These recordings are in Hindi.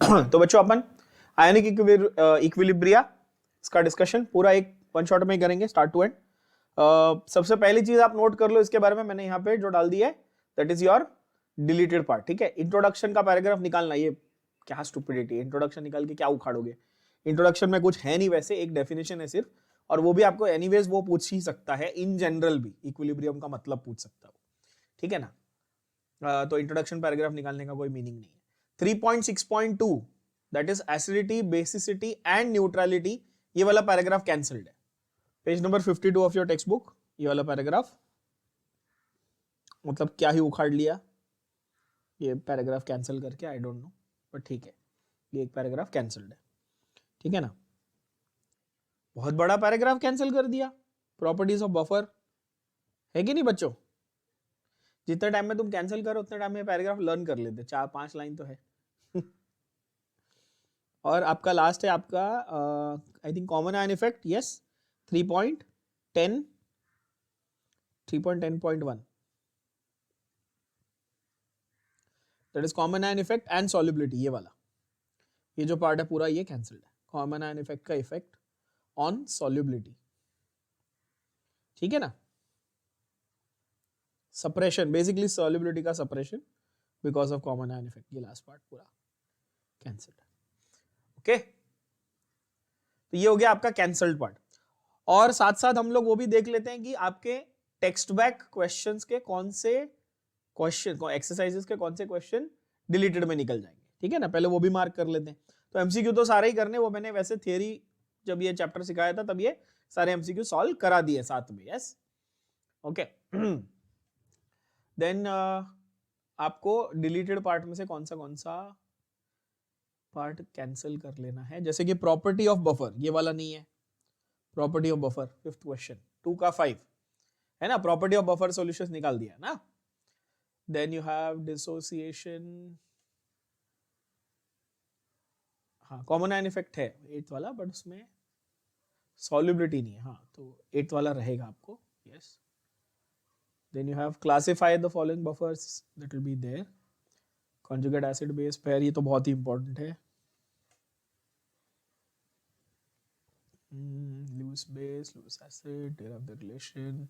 तो बच्चों अपन आयनिक इक्विलिब्रिया इसका डिस्कशन पूरा एक वन शॉट में करेंगे स्टार्ट टू एंड। सबसे पहली चीज आप नोट कर लो इसके बारे में, मैंने यहाँ पे जो डाल दिया है that is your deleted part. ठीक है, इंट्रोडक्शन का पैराग्राफ निकालना, ये क्या स्टुपिडिटी है, इंट्रोडक्शन निकाल के क्या उखाड़ोगे। इंट्रोडक्शन में कुछ है नहीं वैसे, एक डेफिनेशन है सिर्फ, और वो भी आपको एनीवेज वो पूछ ही सकता है, इन जनरल भी इक्विलिब्रियम का मतलब पूछ सकता है, ठीक है ना। तो इंट्रोडक्शन पैराग्राफ निकालने का कोई मीनिंग नहीं है। 3.6.2 that is acidity, basicity and neutrality, ये वाला पैराग्राफ कैंसिल्ड है। Page number 52 of your text book, ये वाला पैराग्राफ, मतलब क्या ही उखाड़ लिया ये पैराग्राफ कैंसिल करके, आई डोंट नो, बट ठीक है, ये एक पैराग्राफ कैंसिल्ड है, ठीक है ना। बहुत बड़ा पैराग्राफ कैंसिल कर दिया, प्रॉपर्टीज ऑफ बफर, है कि नहीं बच्चों। जितने टाइम में तुम कैंसिल करो उतने टाइम में पैराग्राफ लर्न कर लेते, 4-5 लाइन तो है। और आपका लास्ट है आपका I think common ion effect, yes 3.10.1 that is common ion effect and solubility, ये वाला, ये जो पार्ट है पूरा ये कैंसिल्ड है, कॉमन आयन इफेक्ट का इफेक्ट ऑन सॉल्युबिलिटी, ठीक है ना। सप्रेशन, बेसिकली सॉल्युबिलिटी का suppression because of common ion effect, ये लास्ट पार्ट पूरा कैंसिल्ड है। ओके, तो ये हो गया आपका कैंसल्ड पार्ट। और साथ साथ हम लोग वो भी देख लेते हैं कि आपके टेक्स्ट बैक क्वेश्चंस के कौन से क्वेश्चन, एक्सरसाइजेस के कौन से क्वेश्चन डिलीटेड में निकल जाएंगे, ठीक है ना, पहले वो भी मार्क कर लेते हैं। तो एमसीक्यू तो सारे ही करने, वो मैंने वैसे थियरी जब ये चैप्टर सिखाया था तब ये सारे एमसीक्यू सॉल्व करा दिए साथ में, यस ओके। देन आपको डिलीटेड पार्ट में से कौन सा पार्ट कैंसिल कर लेना है, जैसे कि प्रॉपर्टी ऑफ बफर, ये वाला नहीं है, property of buffer 5th question 2 का 5 है ना, प्रॉपर्टी ऑफ बफर सॉल्यूशंस निकाल दिया ना। देन यू हैव डिसोसिएशन, हाँ कॉमन आयन इफेक्ट है 8th वाला, बट उसमें सॉल्युबिलिटी नहीं है, हाँ तो 8th वाला रहेगा आपको, yes. Then you have classify the following buffers, that will be there. Conjugate acid base pair, ये तो बहुत ही इंपॉर्टेंट है। Loose base, loose acid, derive the relation.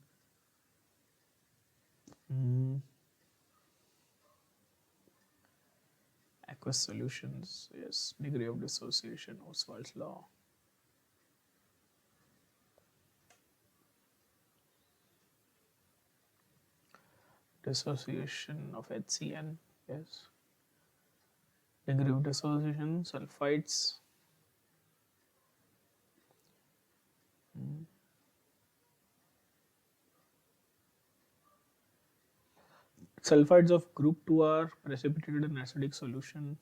Aqueous solutions, yes. Degree of dissociation, Ostwald's law. Dissociation of HCN, yes. Degree of dissociation, sulfides. Sulfides of group 2 are precipitated in acidic solution.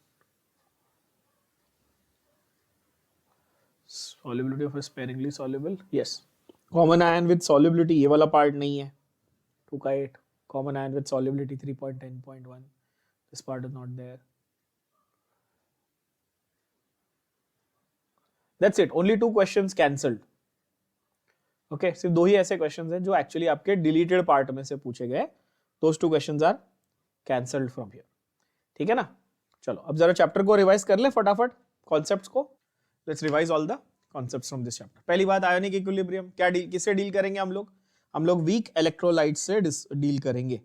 Solubility of a sparingly soluble, yes. Common ion with solubility, ये वाला पार्ट नहीं है 2 का 8. Common ion with solubility 3.10.1, this part is not there. That's it, only 2 questions cancelled. Okay, सिर्फ 2 ही ऐसे क्वेश्चंस हैं जो एक्चुअली आपके डिलीटेड पार्ट में से पूछे गए, those 2 questions are cancelled from here, ठीक है ना। चलो अब जरा चैप्टर को रिवाइज कर ले फटाफट, कॉन्सेप्ट्स को। Let's revise all the concepts from this chapter. पहली बात, आयोनिक इक्विलिब्रियम, क्या किससे डील करेंगे हम लोग वीक इलेक्ट्रोलाइट से डील करेंगे,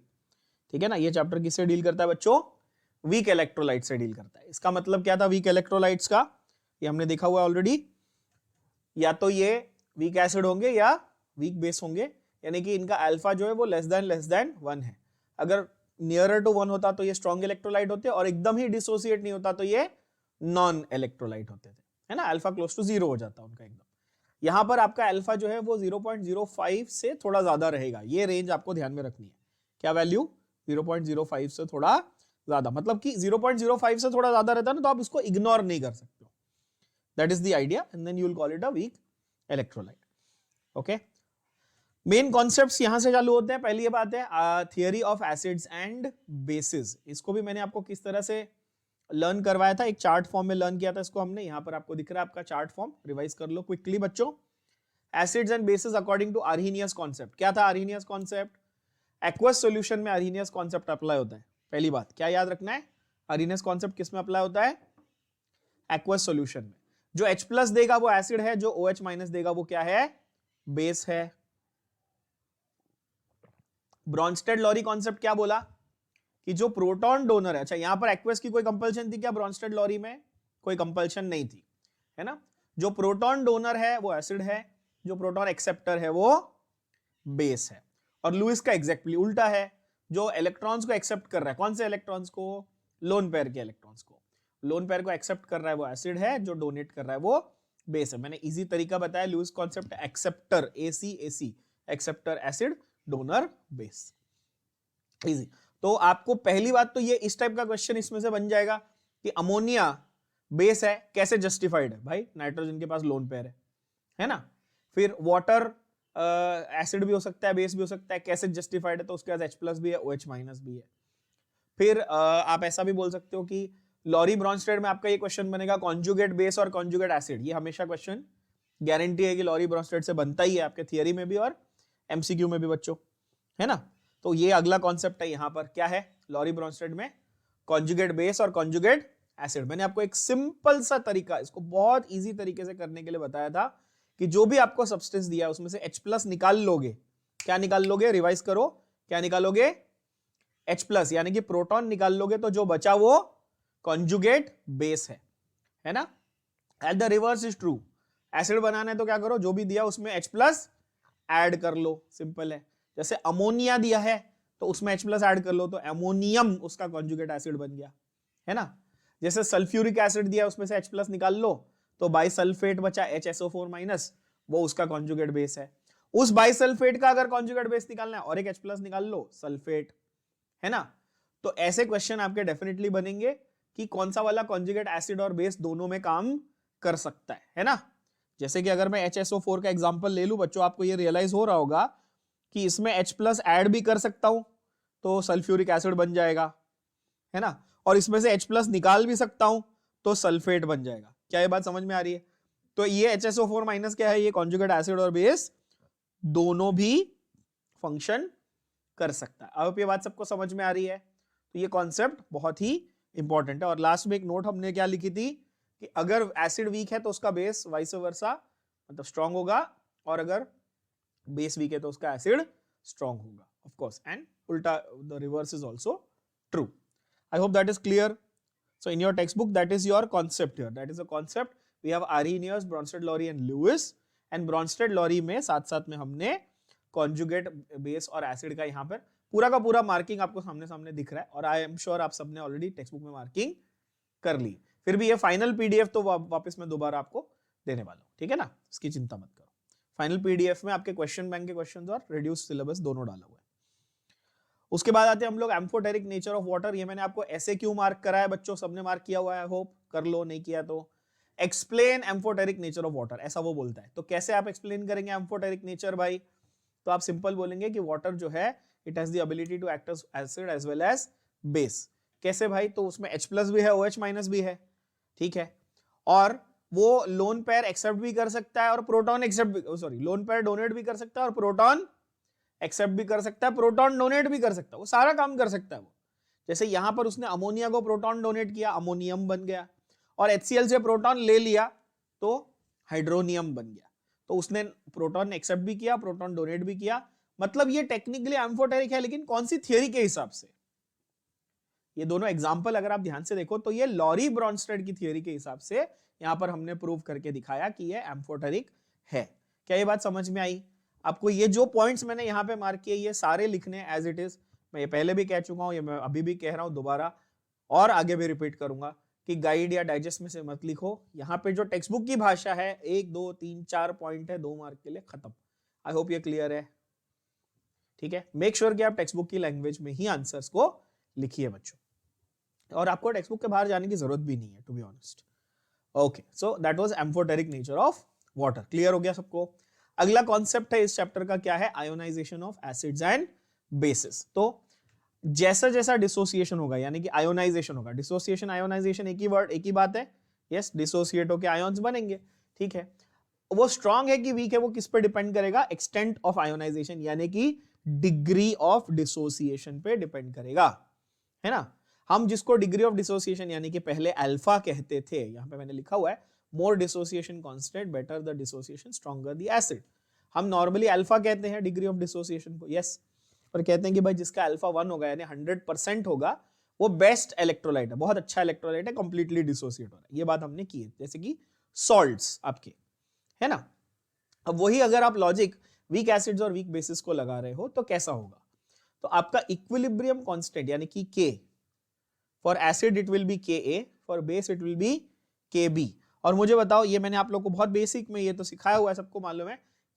ठीक है ना। ये चैप्टर किससे डील करता है बच्चों, वीक इलेक्ट्रोलाइट से डील करता है। इसका मतलब क्या था वीक इलेक्ट्रोलाइट्स का, ये हमने देखा हुआ ऑलरेडी, या तो ये वीक एसिड होंगे या वीक बेस होंगे, यानी कि इनका अल्फा जो है वो लेस देन 1 है। अगर नियरर टू 1 होता तो ये स्ट्रॉन्ग इलेक्ट्रोलाइट होते, और एकदम ही डिसोसिएट नहीं होता तो ये नॉन इलेक्ट्रोलाइट होते थे, है ना। अल्फा क्लोज टू 0 हो जाता उनका एकदम। यहां पर आपका अल्फा जो है वो 0.05 से थोड़ा ज्यादा रहेगा, ये रेंज आपको ध्यान में रखनी है। क्या वैल्यू, 0.05 से थोड़ा ज्यादा, मतलब कि 0.05 से थोड़ा ज्यादा रहता है ना तो आप इसको इग्नोर नहीं कर सकते हो, that is the idea, and then you will call it a weak electrolyte. Okay, main concepts यहां से चालू होते हैं। पहली बात है theory of acids and bases, इसको भी मैंने आपको किस तरह से लर्न करवाया था, एक चार्ट फॉर्म में लर्न किया था इसको हमने, यहां पर आपको दिख रहा है आपका चार्ट फॉर्म, रिवाइज कर लो क्विकली बच्चों। Acids and bases according to Arrhenius concept, क्या था आर्हीनियस कॉन्सेप्ट, एक्वस सॉल्यूशन में आर्हीनियस कॉन्सेप्ट अप्लाई होता है। पहली बात क्या याद रखना है, आर्हीनियस कॉन्सेप्ट किस में अप्लाई होता है, एक्वस सॉल्यूशन में। जो H प्लस देगा वो एसिड है, जो OH माइनस देगा वो क्या है, बेस है। ब्रॉन्स्टेड लॉरी कॉन्सेप्ट क्या बोला कि जो प्रोटॉन डोनर है, अच्छा यहां पर एक्वस की कोई कंपल्शन थी क्या ब्रॉन्स्टेड लॉरी में, कोई कंपल्शन नहीं थी, है ना। जो प्रोटॉन डोनर है वो एसिड है, जो प्रोटॉन एक्सेप्टर है वो बेस है। और लुईस का एग्जैक्टली उल्टा है, जो इलेक्ट्रॉन्स को एक्सेप्ट कर रहा है, कौन से इलेक्ट्रॉन्स को, लोन पेयर के इलेक्ट्रॉन्स को, लोन पेयर को एक्सेप्ट कर रहा है वो एसिड है, जो डोनेट कर रहा है वो बेस है। मैंने इजी तरीका बताया, Lewis concept acceptor AC acceptor acid, donor base, easy. तो आपको पहली बात तो ये इस टाइप का क्वेश्चन इसमें से बन जाएगा कि अमोनिया बेस है, कैसे जस्टिफाइड है, भाई नाइट्रोजन के पास लोन पेयर है ना। फिर वाटर एसिड भी हो सकता है, बेस भी हो सकता है, कैसे जस्टिफाइड है, तो उसके पास H प्लस भी है, OH माइनस भी है। फिर आप ऐसा भी बोल सकते हो कि लॉरी ब्रॉन्स्टेड में आपका ये क्वेश्चन बनेगा कॉन्जुगेट बेस और कॉन्जुगेट एसिड, ये हमेशा क्वेश्चन गारंटी है कि लॉरी ब्रॉन्स्टेड से बनता ही है, आपके थियरी में भी और MCQ में भी बच्चों, है ना। तो ये अगला कॉन्सेप्ट है, यहां पर क्या है लॉरी ब्रॉन्स्टेड में, कॉन्जुगेट बेस और कॉन्जुगेट एसिड। मैंने आपको एक सिंपल सा तरीका, इसको बहुत इजी तरीके से करने के लिए बताया था कि जो भी आपको सब्सटेंस दिया है उसमें से H प्लस निकाल लोगे, क्या निकाल लोगे, रिवाइज करो, क्या निकालोगे, H प्लस, यानी कि प्रोटॉन निकाल लोगे, तो जो बचा वो कॉन्जुगेट बेस है ना। At the reverse is true, acid बनाना है तो क्या करो, जो भी दिया उसमें H प्लस ऐड कर लो, सिंपल है। जैसे अमोनिया दिया है तो उसमें H प्लस ऐड कर लो, तो अमोनियम उसका कॉन्जुगेट एसिड बन गया, है ना। जैसे सल्फ्यूरिक एसिड दिया उसमें से H प्लस निकाल लो, तो बाइसल्फेट बचा HSO4 माइनस, वो उसका कॉन्जुगेट बेस है। उस बाइसल्फेट का अगर कॉन्जुगेट बेस निकालना है और एक H प्लस निकाल लो, सल्फेट, है ना। तो ऐसे क्वेश्चन आपके डेफिनेटली बनेंगे कि कौन सा वाला कॉन्जुगेट एसिड और बेस दोनों में काम कर सकता है ना। जैसे कि अगर मैं HSO4 का एग्जांपल ले लूं बच्चों, आपको ये रियलाइज हो रहा होगा कि इसमें H प्लस ऐड भी कर सकता हूं तो सल्फ्यूरिक एसिड बन जाएगा, है ना, और इसमें से H प्लस निकाल भी सकता हूं तो सल्फेट बन जाएगा। क्या ये बात समझ में आ रही है। तो ये HSO4 माइनस क्या है, ये कॉन्जुगेट एसिड और बेस दोनों भी फंक्शन कर सकता है। अब ये बात सबको समझ में आ रही है। तो ये कॉन्सेप्ट बहुत ही इंपॉर्टेंट है। और लास्ट में एक नोट हमने क्या लिखी थी कि अगर एसिड वीक है तो उसका बेस वाइस वर्सा मतलब स्ट्रांग होगा, और अगर बेस वीक है तो उसका एसिड स्ट्रांग होगा, ऑफ कोर्स, एंड उल्टा the reverse is also true. I hope that is clear. So in your textbook, that is your concept here. That is a concept. We have Arrhenius, Bronsted, Lowry and Lewis. And Bronsted, Lowry में साथ में हमने conjugate base और acid का यहाँ पर पूरा का पूरा मार्किंग आपको सामने दिख रहा है, और आई एम श्योर आप सबने ऑलरेडी टेक्स्ट बुक में मार्किंग कर ली। फिर भी ये फाइनल PDF तो वापस मैं दोबारा आपको देने वाला हूँ, ठीक है ना, इसकी चिंता मत करो। फाइनल PDF में आपके क्वेश्चन बैंक के क्वेश्चन और रिड्यूस सिलेबस दोनों डाला हुआ है। उसके बाद आते हैं हम लोग एम्फोटेरिक नेचर ऑफ वाटर। ये मैंने आपको ऐसे क्यों मार्क करा है बच्चों, सबने मार्क किया हुआ है, होप कर लो, नहीं किया तो explain amphoteric nature of water, ऐसा वो बोलता है। तो कैसे आप एक्सप्लेन करेंगे एम्फोटेरिक नेचर भाई, तो आप सिंपल बोलेंगे कि वाटर जो है it has the ability to act as acid as well as base. कैसे भाई, तो उसमें H प्लस भी है, OH माइनस भी है, ठीक है, और वो लोन पेयर एक्सेप्ट भी कर सकता है और प्रोटॉन एक्सेप्ट भी, सॉरी लोन पेयर डोनेट भी कर सकता है और प्रोटॉन एक्सेप्ट भी कर सकता है, प्रोटॉन डोनेट भी कर सकता है, वो सारा काम कर सकता है वो। जैसे यहां पर उसने अमोनिया को प्रोटॉन डोनेट किया, अमोनियम बन गया, और HCl से प्रोटॉन ले लिया तो हाइड्रोनियम बन गया। तो उसने प्रोटॉन एक्सेप्ट भी किया, प्रोटॉन डोनेट भी किया, मतलब ये टेक्निकली एम्फोटेरिक है, लेकिन कौन सी थियरी के हिसाब से। ये दोनों एग्जाम्पल अगर आप ध्यान से देखो तो ये लॉरी ब्रॉन्स्टेड की थियरी के हिसाब से यहां पर हमने प्रूव करके दिखाया कि ये एम्फोटेरिक है। क्या ये बात समझ में आई आपको। ये जो पॉइंट्स मैंने यहाँ पे मार्क किए ये सारे लिखने एज इट इज, मैं ये पहले भी कह चुका हूँ, ये मैं अभी भी कह रहा हूँ दोबारा, और आगे भी रिपीट करूंगा कि गाइड या डाइजेस्ट में से मत लिखो। यहाँ पे जो टेक्स्ट बुक की भाषा है 1 2 3 4 पॉइंट है, 2 मार्क के लिए खत्म। आई होप ये क्लियर है, ठीक है। मेक श्योर कि आप टेक्स्ट बुक की लैंग्वेज में ही आंसर्स को लिखिए बच्चों, और आपको टेक्स्ट बुक के बाहर जाने की जरूरत भी नहीं है to be honest. Okay, so that was amphoteric nature of water. Clear हो गया सबको। अगला कॉन्सेप्ट है इस चैप्टर का, क्या है, ionization of acids and bases. तो जैसा जैसा डिसोसिएशन होगा, यानी कि आयोनाइजेशन होगा, डिसोसिएशन आयोनाइजेशन एक ही वर्ड, एक ही बात है, यस, डिसोसिएट होकर आयोन्स बनेंगे, ठीक है। वो स्ट्रांग है कि वीक है वो किस पे डिपेंड करेगा, एक्सटेंट ऑफ आयोनाइजेशन, यानी कि डिग्री ऑफ डिसोसिएशन पे डिपेंड करेगा, है ना। हम जिसको डिग्री ऑफ डिसोसिएशन यानी कि पहले अल्फा कहते थे, यहां पे मैंने लिखा हुआ है more dissociation constant better the dissociation stronger the acid. हम नॉर्मली अल्फा कहते हैं डिग्री ऑफ डिसोसिएशन को, यस, और कहते हैं कि भाई जिसका अल्फा 1 होगा यानी 100% होगा वो बेस्ट इलेक्ट्रोलाइट है, बहुत अच्छा इलेक्ट्रोलाइट है, कंप्लीटली डिसोसिएट हो रहा है। ये बात हमने की है, जैसे कि सॉल्ट्स आपके, है ना। अब वही अगर आप लॉजिक वीक एसिड्स और वीक बेसिस को लगा रहे हो तो कैसा होगा, तो आपका इक्विलिब्रियम कांस्टेंट यानी कि K, for acid it will be Ka, for base it will be Kb। और मुझे बताओ, ये मैंने आप लोग को बहुत बेसिक में ये तो सिखाया हुआ है, सबको मालूम है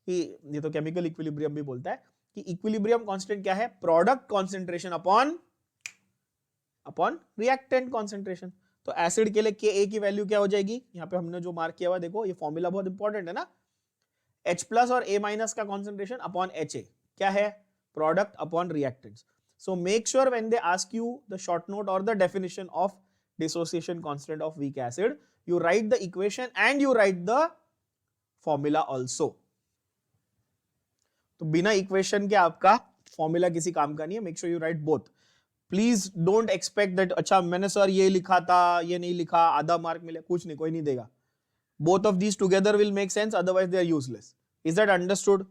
कि ये तो केमिकल इक्विलिब्रियम भी बोलता है कि इक्विलिब्रियम कांस्टेंट क्या है, product concentration upon reactant concentration. तो एसिड के लिए Ka की वैल्यू क्या हो जाएगी, यहाँ पे हमने जो मार्क किया हुआ, देखो ये फॉर्मूला बहुत इंपॉर्टेंट है ना, H प्लस और A माइनस का कॉन्सेंट्रेशन अपॉन HA क्या है, product upon reactants. So make sure when they ask you the short note or the definition of dissociation constant of weak acid, you write the equation and you write the formula also. तो बिना इक्वेशन के आपका फॉर्मूला किसी काम का नहीं है, make sure you right both. Please don't expect that अच्छा मैंने सर ये लिखा था ये नहीं लिखा आधा मार्क मिले, कुछ नहीं, कोई नहीं देगा। Both of these together will make sense, otherwise they are useless. Is that understood?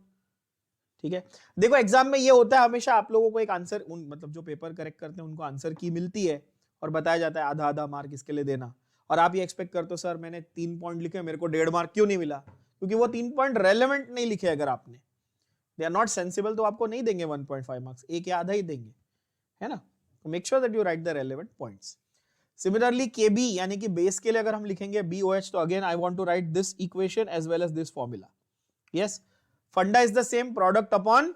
ठीक है, देखो एग्जाम में ये होता है हमेशा आप लोगों को एक आंसर, मतलब जो पेपर करेक्ट करते हैं उनको आंसर की मिलती है और बताया जाता है आधा आधा मार्क इसके लिए देना, और आप ये एक्सपेक्ट करते हो सर मैंने 3 पॉइंट लिखे मेरे को 1.5 मार्क क्यों नहीं मिला, क्योंकि वो 3 पॉइंट रेलेवेंट नहीं लिखे। अगर आपने दे आर नॉट सेंसिबल तो आपको नहीं देंगे 1.5 मार्क्स, एक या आधा ही देंगे, है ना। तो make sure that you right the relevant points. Similarly Kb यानी कि बेस के लिए अगर हम लिखेंगे BOH, तो again I want to write this equation as well as this formula. Yes, funda is the same, product upon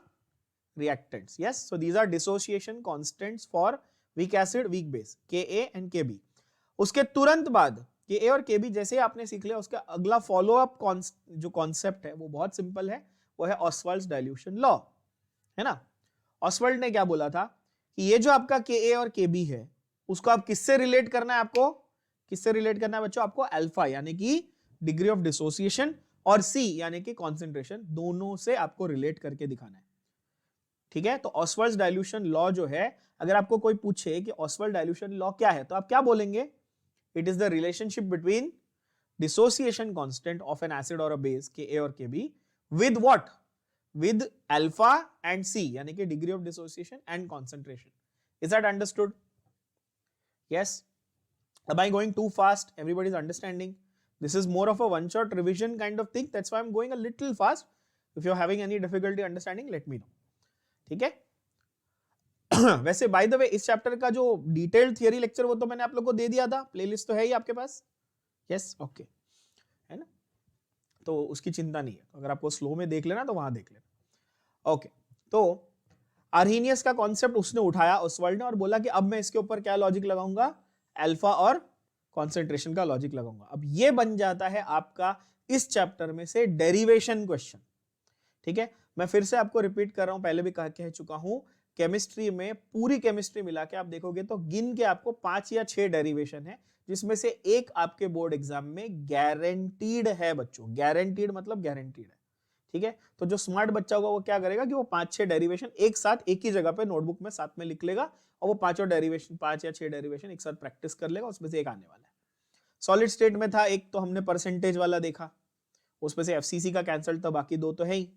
reactants. Yes, so these are dissociation constants for weak acid, weak base, Ka and Kb. उसके तुरंत बाद Ka और Kb जैसे ही आपने सीख लिया, उसका अगला फॉलो अप जो कॉन्सेप्ट है वो बहुत सिंपल है, वो है ऑसवाल्ड्स डाइल्यूशन लॉ, है ना। ऑसवाल्ड ने क्या बोला था कि ये जो आपका Ka और Kb है उसको आप किससे रिलेट करना है, आपको किससे रिलेट करना है बच्चों, आपको अल्फा यानी कि डिग्री ऑफ डिसोसिएशन और C यानी कि कॉन्सेंट्रेशन, दोनों से आपको रिलेट करके दिखाना है। ठीक है, तो ऑसवाल्ड्स डाइल्यूशन लॉ जो है, अगर आपको कोई पूछे कि ऑसवाल्ड डाइल्यूशन लॉ क्या है तो आप क्या बोलेंगे, it is the relationship between dissociation constant of N acid और अ बेस Ka और Kb with what, with alpha and C यानी कि degree of dissociation and concentration. Is that understood? Yes, am I going too fast? Everybody is understanding? This is more of a one shot revision kind of thing, that's why I'm going a little fast. If you're having any difficulty understanding, let me know. ठीक है। वैसे बाय द वे इस चैप्टर का जो डिटेल्ड थियरी लेक्चर वो तो मैंने आप लोग को दे दिया था, प्लेलिस्ट तो है ही आपके पास, यस, ओके, है ना, तो उसकी चिंता नहीं है। अगर आपको स्लो में देख लेना तो वहां देख लेना, ओके। तो आर्हीनियस का कॉन्सेप्ट उसने उठाया ऑसवाल्ड ने और बोला कि अब मैं इसके ऊपर क्या लॉजिक लगाऊंगा, अल्फा और कॉन्सेंट्रेशन का लॉजिक लगाऊंगा। अब ये बन जाता है आपका इस चैप्टर में से डेरिवेशन क्वेश्चन। ठीक है, मैं फिर से आपको रिपीट कर रहा हूं, पहले भी कह चुका हूं, केमिस्ट्री में पूरी केमिस्ट्री मिला के आप देखोगे तो गिन के आपको 5 या 6 डेरिवेशन है, जिसमें से एक आपके बोर्ड एग्जाम में गारंटीड है बच्चों, गारंटीड मतलब गारंटीड है। ठीक है, तो जो स्मार्ट बच्चा होगा वो क्या करेगा कि वो 5-6 डेरिवेशन एक साथ एक ही जगह पे नोटबुक में साथ में लिख लेगा और वो 5 या 6 डेरिवेशन एक साथ प्रैक्टिस कर लेगा, उसमें से एक आने वाला है। सॉलिड स्टेट में था एक, तो हमने परसेंटेज वाला देखा, उसमें से FCC का कैंसल था, बाकी 2 तो है ही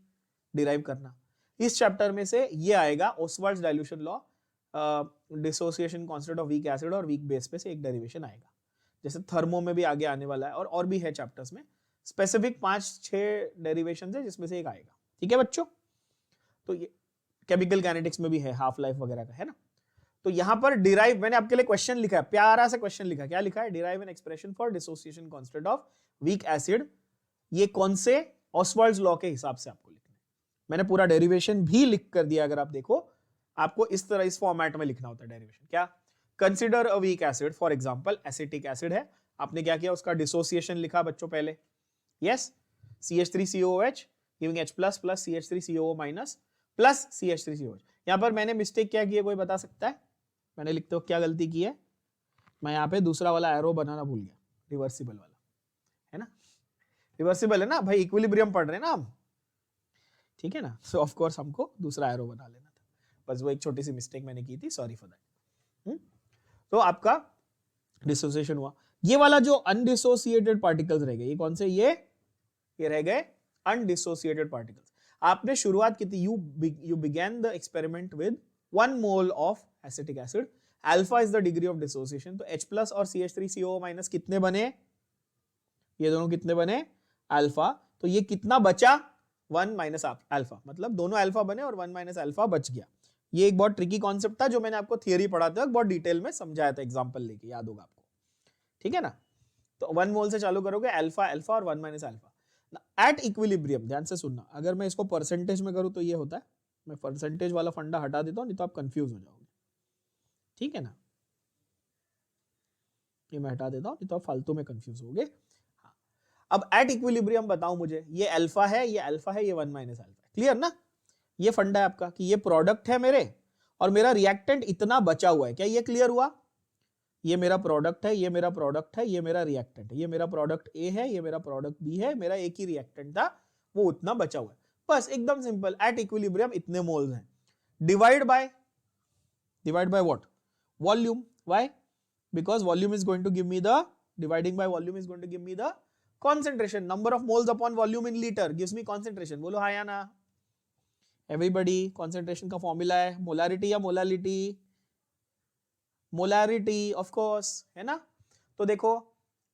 डिराइव करना। इस चैप्टर में से ये आएगा Ostwald's dilution law, dissociation constant of weak acid और वीक बेस पे से एक डेरिवेशन आएगा, जैसे थर्मो में भी आगे आने वाला है, और भी है चैप्टर्स में स्पेसिफिक 5-6 डेरिवेशन है जिसमें से एक आएगा। ठीक है बच्चों, तो ये केमिकल काइनेटिक्स में भी है, हाफ लाइफ वगैरह का, है ना। तो यहां पर डिराइव मैंने आपके लिए क्वेश्चन लिखा है, प्यारा सा क्वेश्चन लिखा है, क्या लिखा है, derive an expression for dissociation constant of weak acid. ये कौन से, ऑसवाल्ड्स लॉ के हिसाब से आपको लिखना है। मैंने पूरा डेरिवेशन भी लिख कर दिया, अगर आप देखो आपको इस तरह इस फॉर्मेट में लिखना होता है डेरिवेशन। क्या, consider a weak acid, for example acetic acid है, आपने क्या किया, उसका डिसोसिएशन लिखा बच्चों पहले, yes, CH3COOH giving H plus plus CH3COO minus plus CH3COH। यहां पर मैंने मिस्टेक क्या की है, कोई बता सकता है? मैंने लिखते हो क्या गलती की है, मैं यहाँ पे दूसरा वाला एरो बनाना भूल गया, रिवर्सिबल वाला, है ना, रिवर्सिबल है ना भाई, इक्विलिब्रियम पढ़ रहे हैं ना हम, ठीक है ना, सो ऑफ कोर्स हमको दूसरा एरो बना लेना था, बस वो एक छोटी सी मिस्टेक मैंने की थी, सॉरी फॉर दैट। तो आपका डिसोसिएशन हुआ। ये वाला जो अनडिसोसिएटेड पार्टिकल्स रह गए, ये कौन से, ये रह गए अनडिसोसिएटेड पार्टिकल्स। आपने शुरुआत की थी, you begin the experiment with 1 mole of acetic acid, alpha is the degree of dissociation. तो H प्लस और CH3COO माइनस कितने बने, ये दोनों कितने बने, अल्फा। तो ये कितना बचा, 1 माइनस अल्फा, मतलब दोनों अल्फा बने और 1 माइनस अल्फा बच गया। ये एक बहुत ट्रिकी कॉन्सेप्ट था जो मैंने आपको थियरी पढ़ाते वक्त बहुत डिटेल में समझाया था, एग्जांपल लेके, याद होगा आपको, ठीक है ना। तो 1 मोल से चालू करोगे, अल्फा अल्फा और 1 माइनस अल्फा एट इक्विलिब्रियम। ध्यान से सुनना, अगर मैं इसको परसेंटेज में करूं तो ये होता है, मैं परसेंटेज वाला फंडा हटा देता हूं, नहीं तो आप कंफ्यूज हो जाओगे, ठीक है ना। ये मैं हटा देता हूं, नहीं तो आप फालतू में कंफ्यूज होगे। हाँ, अब एट इक्विलिब्रियम बताओ मुझे, ये अल्फा है, ये अल्फा है, ये 1 माइनस अल्फा है, क्लियर ना। ये फंडा है आपका कि ये प्रोडक्ट है मेरे और मेरा रिएक्टेंट इतना बचा हुआ है, क्या ये क्लियर हुआ। ये मेरा प्रोडक्ट है, ये मेरा प्रोडक्ट है, ये मेरा रिएक्टेंट है, ये मेरा प्रोडक्ट ए है, ये मेरा प्रोडक्ट बी है, मेरा एक ही रिएक्टेंट था, वो उतना बचा हुआ है, बस एकदम सिंपल। एट इक्विलिब्रियम इतने मोल्स हैं, divide by what, volume. Why, because volume is going to give me the, dividing by volume is going to give me the concentration, number of moles upon volume in liter gives me concentration। बोलो हाँ या ना एवरीबॉडी। concentration का फॉर्मूला है मोलारिटी या मोलालिटी, मोलारिटी ऑफ कोर्स, है ना। तो देखो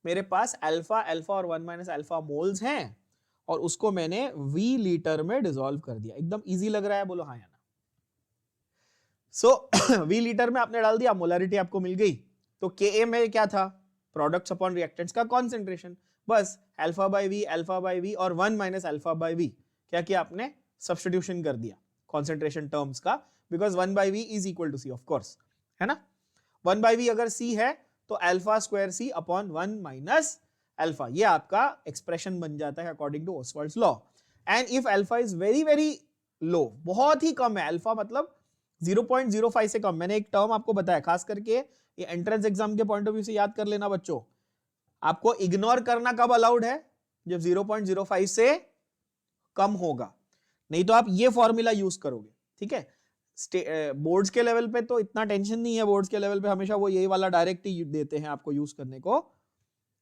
मेरे पास अल्फा अल्फा और 1 माइनस अल्फा मोल्स हैं और उसको मैंने V लीटर में डिसॉल्व कर दिया, एकदम इजी लग रहा है, बोलो हाँ या ना। सो V लीटर में आपने डाल दिया, मोलारिटी आपको मिल गई। तो Ka में क्या था, प्रोडक्ट्स अपॉन रिएक्टेंट्स का कॉन्सेंट्रेशन, बस अल्फा बाय वी और 1 माइनस अल्फा बाय वी, क्या किया आपने, सब्स्टिट्यूशन कर दिया कॉन्सेंट्रेशन टर्म्स का, because 1 by V is equal to C, of course, है ना। 1 बाय वी अगर सी है तो alpha square C upon 1 minus alpha, ये आपका एक्सप्रेशन बन जाता है according to Ostwald's law. And if alpha is very very low, बहुत ही कम है, अल्फा मतलब 0.05 से कम, मैंने एक टर्म आपको बताया, खास करके ये एंट्रेंस एग्जाम के पॉइंट ऑफ व्यू से याद कर लेना बच्चों, आपको इग्नोर करना कब अलाउड है, जब 0.05 से कम होगा, नहीं तो आप ये फॉर्मूला यूज करोगे, ठीक है। बोर्ड्स के लेवल पे तो इतना टेंशन नहीं है, बोर्ड्स के लेवल पे हमेशा वो यही वाला डायरेक्ट ही देते हैं आपको यूज करने को,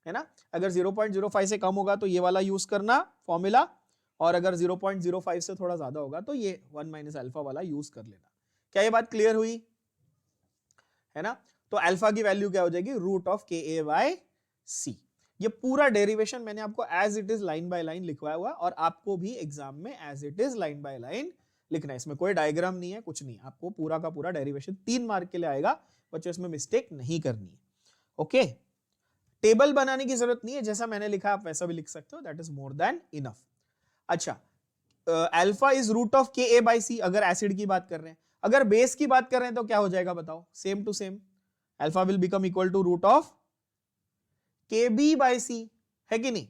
है ना। अगर 0.05 से कम होगा तो ये वाला यूज करना फॉर्मूला, और अगर 0.05 से थोड़ा ज्यादा होगा तो ये 1 माइनस अल्फा वाला यूज कर लेना। क्या ये बात क्लियर हुई, है ना। तो अल्फा की वैल्यू क्या हो जाएगी, रूट ऑफ Ka/C। ये पूरा डेरिवेशन मैंने आपको as it is line by line लिखवाया हुआ, और आपको भी एग्जाम में as it is line by line लिखना है, इसमें कोई डायग्राम नहीं है, कुछ नहीं, आपको पूरा का पूरा डेरिवेशन 3 मार्क के लिए आएगा, बच्चों इसमें मिस्टेक नहीं करनी है, ओके। टेबल बनाने की जरूरत नहीं है, जैसा मैंने लिखा आप वैसा भी लिख सकते हो, that is more than enough. अच्छा, alpha is root of Ka/C अगर एसिड की बात कर रहे हैं, अगर बेस की बात कर रहे हैं तो क्या हो जाएगा बताओ, same to same, alpha will become equal to root of Kb/C, है कि नहीं,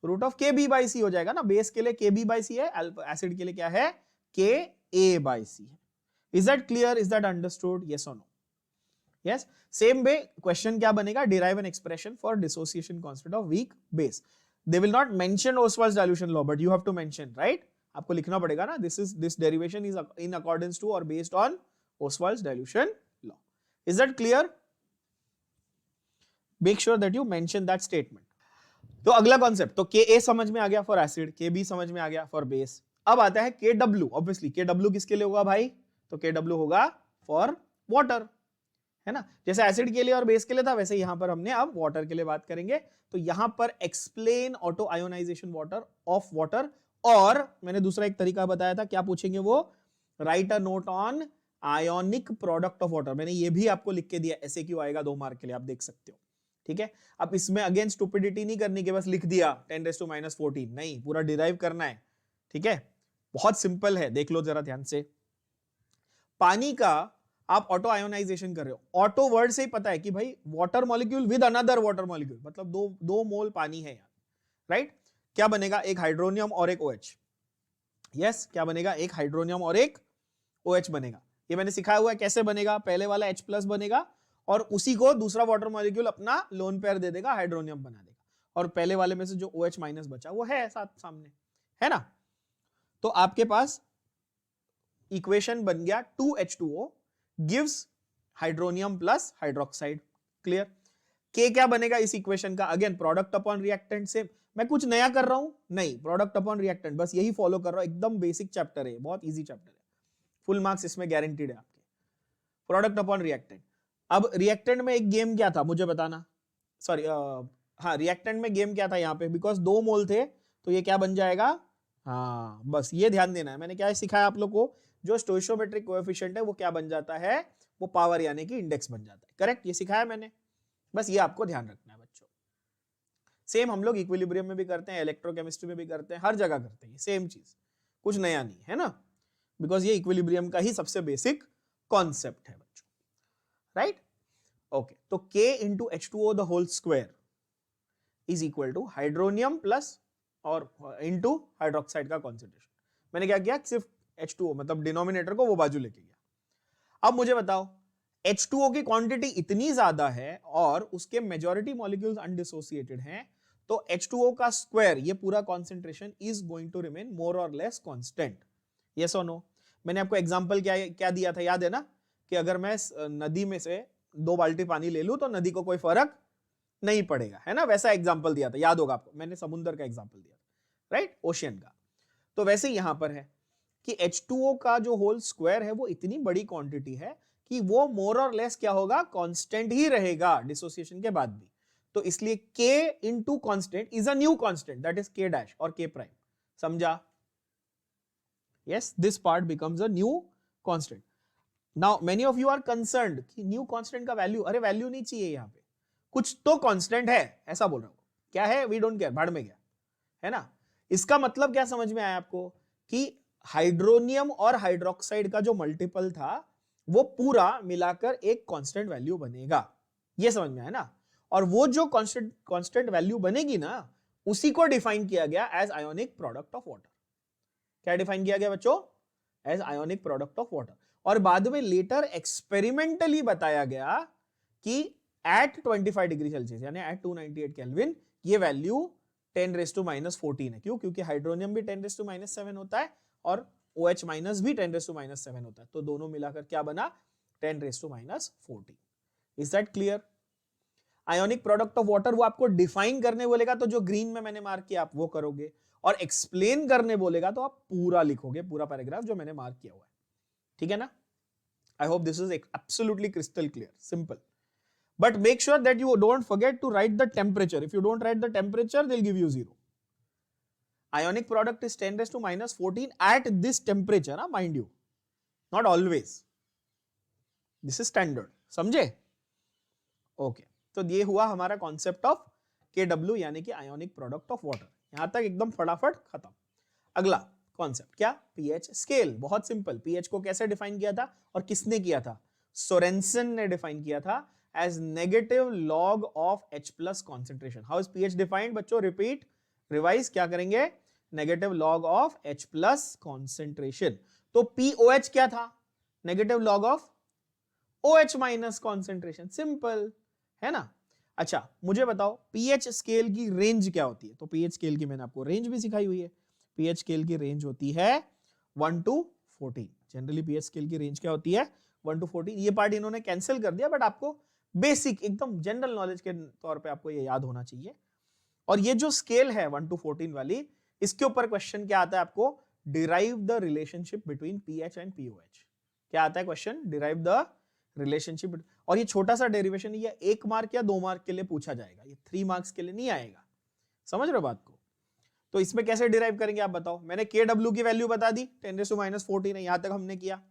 रूट ऑफ Kb/C हो जाएगा ना, बेस के लिए Kb/C है, एसिड के लिए क्या है, Ka/C है। Is that clear, is that understood, yes और no, yes. Same way question क्या बनेगा, derive an expression for dissociation constant of weak base. They will not mention Ostwald's dilution law, but you have to mention, right, आपको लिखना पड़ेगा ना, this derivation is in accordance to और based on Ostwald's dilution law. Is that clear, make sure that you mention that statement. तो अगला कॉन्सेप्ट, तो Ka समझ में आ गया फॉर एसिड, Kb समझ में आ गया फॉर बेस। अब आता है Kw, ऑब्वियसली Kw किसके लिए होगा भाई, तो Kw होगा फॉर वाटर, है ना। जैसे एसिड के लिए और बेस के लिए था, वैसे यहां पर हमने अब वाटर के लिए बात करेंगे। तो यहां पर explain auto ionization water of water, और मैंने दूसरा एक तरीका बताया था, क्या पूछेंगे वो, right a note on ionic product of water, मैंने ये भी आपको लिख के दिया, ऐसे क्यों आएगा 2 मार्क के लिए, आप देख सकते हो, ठीक है। अब इसमें अगेन स्टुपिडिटी नहीं करनी कि बस लिख दिया 10⁻⁻14, नहीं, पूरा डिराइव करना है, ठीक है। बहुत सिंपल है, देख लो जरा ध्यान से। पानी का आप ऑटो आयोनाइजेशन कर रहे हो, ऑटो वर्ड से ही पता है कि भाई water molecule with another water molecule, मतलब दो मोल पानी है यार, राइट। क्या बनेगा, एक हाइड्रोनियम और एक OH, यस, क्या बनेगा, एक हाइड्रोनियम और एक OH बनेगा। ये मैंने सिखाया हुआ है कैसे बनेगा, पहले वाला H+ बनेगा और उसी को दूसरा वाटर मॉलिक्यूल अपना लोन पेयर दे देगा, हाइड्रोनियम बना देगा, और पहले वाले में से जो OH- बचा वो है साथ सामने, है ना। तो आपके पास इक्वेशन बन गया 2H2O gives hydronium plus hydroxide. Clear? के क्या बनेगा इस इक्वेशन का? अगेन प्रोडक्ट अपॉन रिएक्टेंट से, मैं कुछ नया कर रहा हूं नहीं, प्रोडक्ट अपॉन रिएक्टेंट बस यही फॉलो कर रहा हूं, एकदम बेसिक चैप्टर है, बहुत इजी चैप्टर है, फुल मार्क्स इसमें गारंटीड है आपके। Product upon reactant. अब रिएक्टेंट में एक गेम क्या था मुझे बताना, सॉरी हाँ रिएक्टेंट में गेम क्या था यहाँ पे, बिकॉज 2 मोल थे तो ये क्या बन जाएगा, हाँ बस ये ध्यान देना है। मैंने क्या सिखाया आप लोग को, जो स्टोइचोमेट्रिक कोएफिशिएंट है वो क्या बन जाता है, वो पावर यानी कि इंडेक्स बन जाता है। करेक्ट? ये सिखाया मैंने, बस ये आपको ध्यान रखना है बच्चों। सेम हम लोग इक्विलिब्रियम में भी करते हैं, इलेक्ट्रोकेमिस्ट्री में भी करते हैं, हर जगह करते हैं सेम चीज, कुछ नया नहीं है ना, बिकॉज ये इक्विलिब्रियम का ही सबसे बेसिक कॉन्सेप्ट है बच्चों। राइट? ओके, तो K into H2O the whole square is equal to hydronium plus और इंटू हाइड्रोक्साइड का कॉन्सेंट्रेशन। मैंने क्या किया, सिर्फ H2O मतलब डिनोमिनेटर को वो बाजू लेके गया। अब मुझे बताओ H2O की क्वांटिटी इतनी ज्यादा है और उसके मेजॉरिटी मॉलिक्यूल्स अनडिसोसिएटेड हैं, तो H2O का स्क्वायर ये पूरा concentration is going to remain more और लेस कांस्टेंट। यस और नो? मैंने आपको एग्जांपल क्या दिया था, याद है ना, कि अगर मैं नदी में से 2 बाल्टी पानी ले लूं तो नदी को कोई फर्क नहीं पड़ेगा, है ना, वैसा एग्जांपल दिया था, याद होगा आपको, मैंने समुद्र का एग्जांपल दिया था, राइट, ओशियन का। तो वैसे यहां पर है कि H2O का जो होल स्क्वायर है वो इतनी बड़ी क्वांटिटी है कि वो मोर और लेस क्या होगा, कांस्टेंट ही रहेगा डिसोसिएशन के बाद भी। तो इसलिए K into constant is a new constant, that is K dash और K प्राइम। समझा? Yes, this part becomes a new constant. Now many of you are concerned कि न्यू कांस्टेंट का वैल्यू, अरे वैल्यू नहीं चाहिए, यहां पे कुछ तो कांस्टेंट है, ऐसा बोल रहा हूं। क्या है? वी डोंट केयर, भाड़ में गया, है ना। इसका मतलब क्या समझ में आया आपको, कि हाइड्रोनियम और हाइड्रोक्साइड का जो मल्टीपल था वो पूरा मिलाकर एक कांस्टेंट वैल्यू बनेगा, ये समझ में आया ना। और वो जो कांस्टेंट वैल्यू बनेगी ना, उसी को डिफाइन किया गया as ionic product of water. क्या डिफाइन किया गया बच्चों? As ionic product of water. और बाद में लेटर एक्सपेरिमेंटली बताया गया कि एट 25 डिग्री सेल्सियस यानी एट 298 केल्विन ये वैल्यू 10⁻⁻14 है। क्यों? क्योंकि हाइड्रोनियम भी 10⁻⁻7 होता है और OH माइनस भी 10⁻⁻7 होता है, तो दोनों मिलाकर क्या बना, 10⁻⁻14। Is that clear? Ionic product of water वो आपको डिफाइन करने बोलेगा तो जो ग्रीन में मैंने मार्क किया आप वो करोगे, और एक्सप्लेन करने बोलेगा तो आप पूरा लिखोगे, पूरा पैराग्राफ जो मैंने मार्क किया हुआ है। ठीक है ना? आई hope this is absolutely crystal clear, simple. But make sure that you don't forget to write the temperature. If you don't write the temperature, they'll give you 0. Ionic product is 10⁻⁻14 at this temperature, mind you. Not always. This is standard. समझे? Okay. तो ये हुआ हमारा concept of KW यानी कि ionic product of water. यहां तक एकदम फटाफट खत्म। अगला कॉन्सेप्ट क्या? PH scale. बहुत सिंपल। पीएच को कैसे डिफाइन किया था और किसने किया था? सोरेंसन ने डिफाइन किया था as negative log of H plus concentration. How is pH defined बच्चों? Repeat, revise, क्या करेंगे? Negative log of H plus concentration. तो POH क्या था? Negative log of OH minus concentration. Simple, है ना? अच्छा, मुझे बताओ pH स्केल की रेंज क्या होती है? तो pH स्केल की मैंने आपको रेंज भी सिखाई हुई है। pH स्केल की रेंज होती है 1 to 14। जनरली pH स्केल की रेंज क्या होती है? 1 to 14। ये पार्ट इन्होंने कैंसिल कर दिया, बट आपको बेसिक एकदम जनरल नॉलेज के तौर पे आपको ये याद होना चाहिए। और ये जो स्केल है 1 to 14 वाली, इसके ऊपर क्वेश्चन क्या आता है आपको? Derive the relationship between pH and pOH. क्या आता है क्वेश्चन? Derive the relationship. और ये छोटा सा डेरिवेशन ये 1 मार्क या 2 मार्क के लिए पूछा जाएगा, ये 3 मार्क्स के लिए नहीं आएगा। समझ रहे हो बात को? तो इसमें कैसे डिराइव करेंगे आप बताओ? मैंने KW की वैल्यू बता दी, 10⁻⁻14 है, यहां तक हमने किया।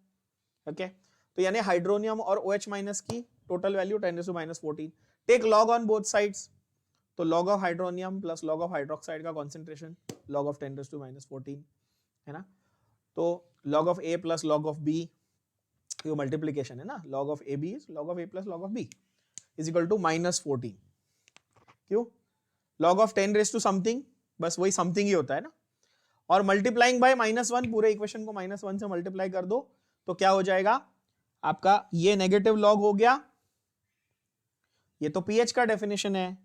ओके, तो यानी हाइड्रोनियम और OH माइनस की total value 10⁻⁻14। Take log on both sides, तो log of hydronium plus log of hydroxide का कॉन्सेंट्रेशन लॉग ऑफ 10⁻⁻14 है ना। तो log of A plus log of B, ये मल्टीप्लीकेशन है ना, log of AB is log of A plus log of B is equal to -14। क्यों? Log of 10 raise to something, बस वही समथिंग ही होता है ना, और मल्टीप्लाइंग बाय -1, पूरे इक्वेशन को -1 से मल्टीप्लाई कर दो तो क्या हो जाएगा आपका? ये नेगेटिव लॉग हो गया, ये तो पीएच का डेफिनेशन है,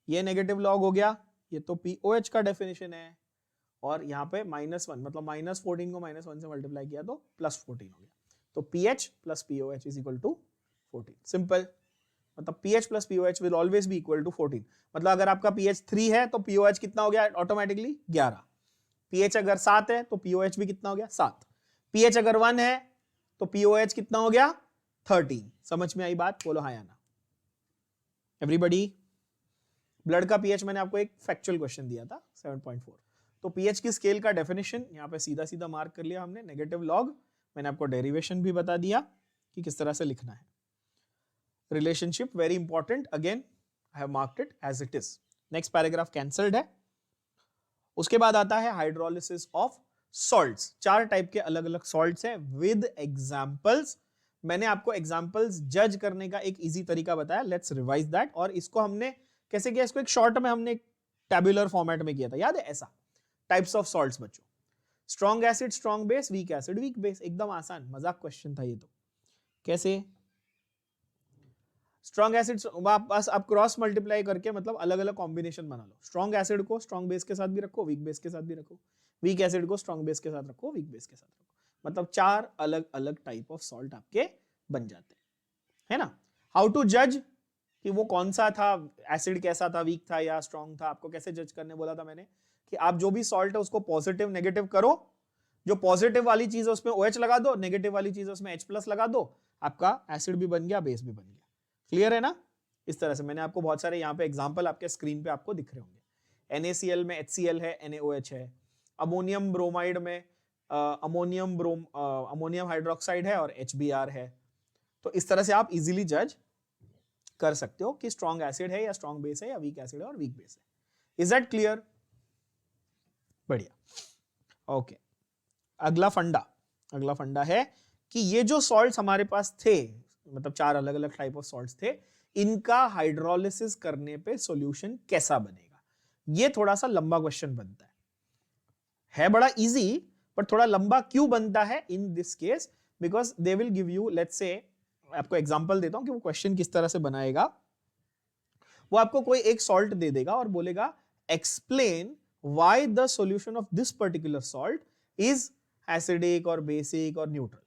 ये नेगेटिव लॉग हो गया, ये तो पीओएच का डेफिनेशन है, और यहां पे -1 मतलब -14 को -1 से मल्टीप्लाई किया तो +14 हो गया। तो pH plus pOH is equal to 14. Simple. मतलब pH plus pOH will always be equal to 14. मतलब अगर आपका pH 3 है तो pOH कितना हो गया ऑटोमेटिकली 11. pH अगर 7 है तो pOH भी कितना हो गया 7. pH अगर 1 है तो pOH कितना हो गया 13. समझ में आई बात? बोलो हाँ या ना. एवरीबॉडी. ब्लड का pH मैंने आपको एक फैक्चुअल क्वेश्चन दिया था 7.4. तो pH की स्केल का डेफिनेशन यहाँ पे सीधा सीधा मार्क कर लिया हमने. Negative log. मैंने आपको डेरिवेशन भी बता दिया कि किस तरह से लिखना है. Relationship very important. Again I have marked it as it is. Next paragraph cancelled है. उसके बाद आता है हाइड्रोलिसिस ऑफ सॉल्ट्स. 4 टाइप के अलग अलग सॉल्ट्स हैं विद एग्जांपल्स. मैंने आपको एग्जांपल्स जज करने का एक इजी तरीका बताया. Let's revise that. और इसको हमने कैसे किया? इसको एक शॉर्ट में हमने टैबुलर फॉर्मेट में किया था. याद है? ऐसा टाइप्स ऑफ सॉल्ट्स बच्चों. Strong acid, strong base, weak acid, weak base. एकदम आसान मजाक क्वेश्चन था ये तो. कैसे? स्ट्रॉन्ग एसिड बस आप क्रॉस मल्टीप्लाई करके मतलब अलग अलग कॉम्बिनेशन बना लो. स्ट्रॉन्ग एसिड को स्ट्रॉन्ग बेस के साथ भी रखो, वीक बेस के साथ भी रखो. वीक एसिड को स्ट्रॉन्ग बेस के साथ रखो, वीक बेस के साथ रखो. मतलब 4 अलग अलग टाइप ऑफ सॉल्ट आपके बन जाते हैं, है ना. हाउ टू जज कि वो कौन सा था, एसिड कैसा था, वीक था या स्ट्रॉन्ग था. आपको कैसे जज करने बोला था मैंने कि आप जो भी सॉल्ट है उसको पॉजिटिव नेगेटिव करो. जो पॉजिटिव वाली चीज है उसमें OH लगा दो, नेगेटिव वाली चीज है उसमें H+ लगा दो. आपका एसिड भी बन गया, बेस भी बन गया. क्लियर है ना. इस तरह से मैंने आपको बहुत सारे यहाँ पे एग्जांपल आपके स्क्रीन पे आपको दिख रहे होंगे. NaCl में HCl है, NaOH है. अमोनियम ब्रोमाइड में अमोनियम हाइड्रोक्साइड है और HBr है. तो इस तरह से आप इजीली जज कर सकते हो कि स्ट्रॉन्ग एसिड है या स्ट्रॉन्ग बेस है या वीक एसिड है और वीक बेस है. Is that clear? बढ़िया. ओके. अगला फंडा है कि ये जो सॉल्ट्स हमारे पास थे, मतलब 4 अलग अलग टाइप ऑफ सॉल्ट्स थे, इनका हाइड्रोलिसिस करने पे सॉल्यूशन कैसा बनेगा. ये थोड़ा सा लंबा क्वेश्चन बनता है बड़ा इजी, पर थोड़ा लंबा क्यों बनता है in this case? Because they will give you, let's say आपको एग्जांपल देता हूं कि वो क्वेश्चन किस तरह से बनाएगा. वो आपको कोई एक सॉल्ट दे देगा और बोलेगा explain why the solution of this particular salt is acidic और बेसिक और न्यूट्रल.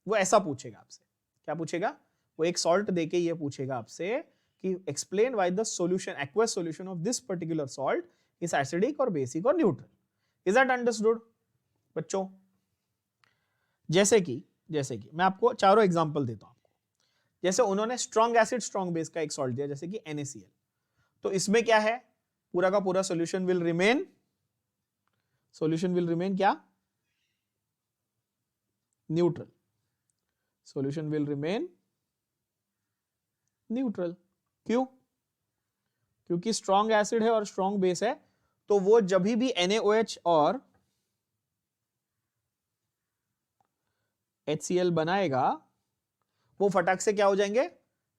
वो ऐसा पूछेगा आपसे. क्या पूछेगा? वो एक सॉल्ट देके ये पूछेगा आपसे कि explain why the solution, aqueous solution of this particular salt is acidic और बेसिक और न्यूट्रल. इज दैट अंडरस्टूड बच्चों? जैसे कि मैं आपको चारों एग्जांपल देता हूं आपको. जैसे उन्होंने स्ट्रॉन्ग एसिड स्ट्रॉन्ग बेस का एक सॉल्ट दिया, जैसे कि NaCl. तो इसमें क्या है? पूरा का पूरा सॉल्यूशन विल रिमेन क्या? Neutral. Solution will remain neutral. क्यों? क्योंकि स्ट्रॉन्ग एसिड है और स्ट्रॉन्ग बेस है, तो वो जब भी NaOH और HCl बनाएगा वो फटाक से क्या हो जाएंगे?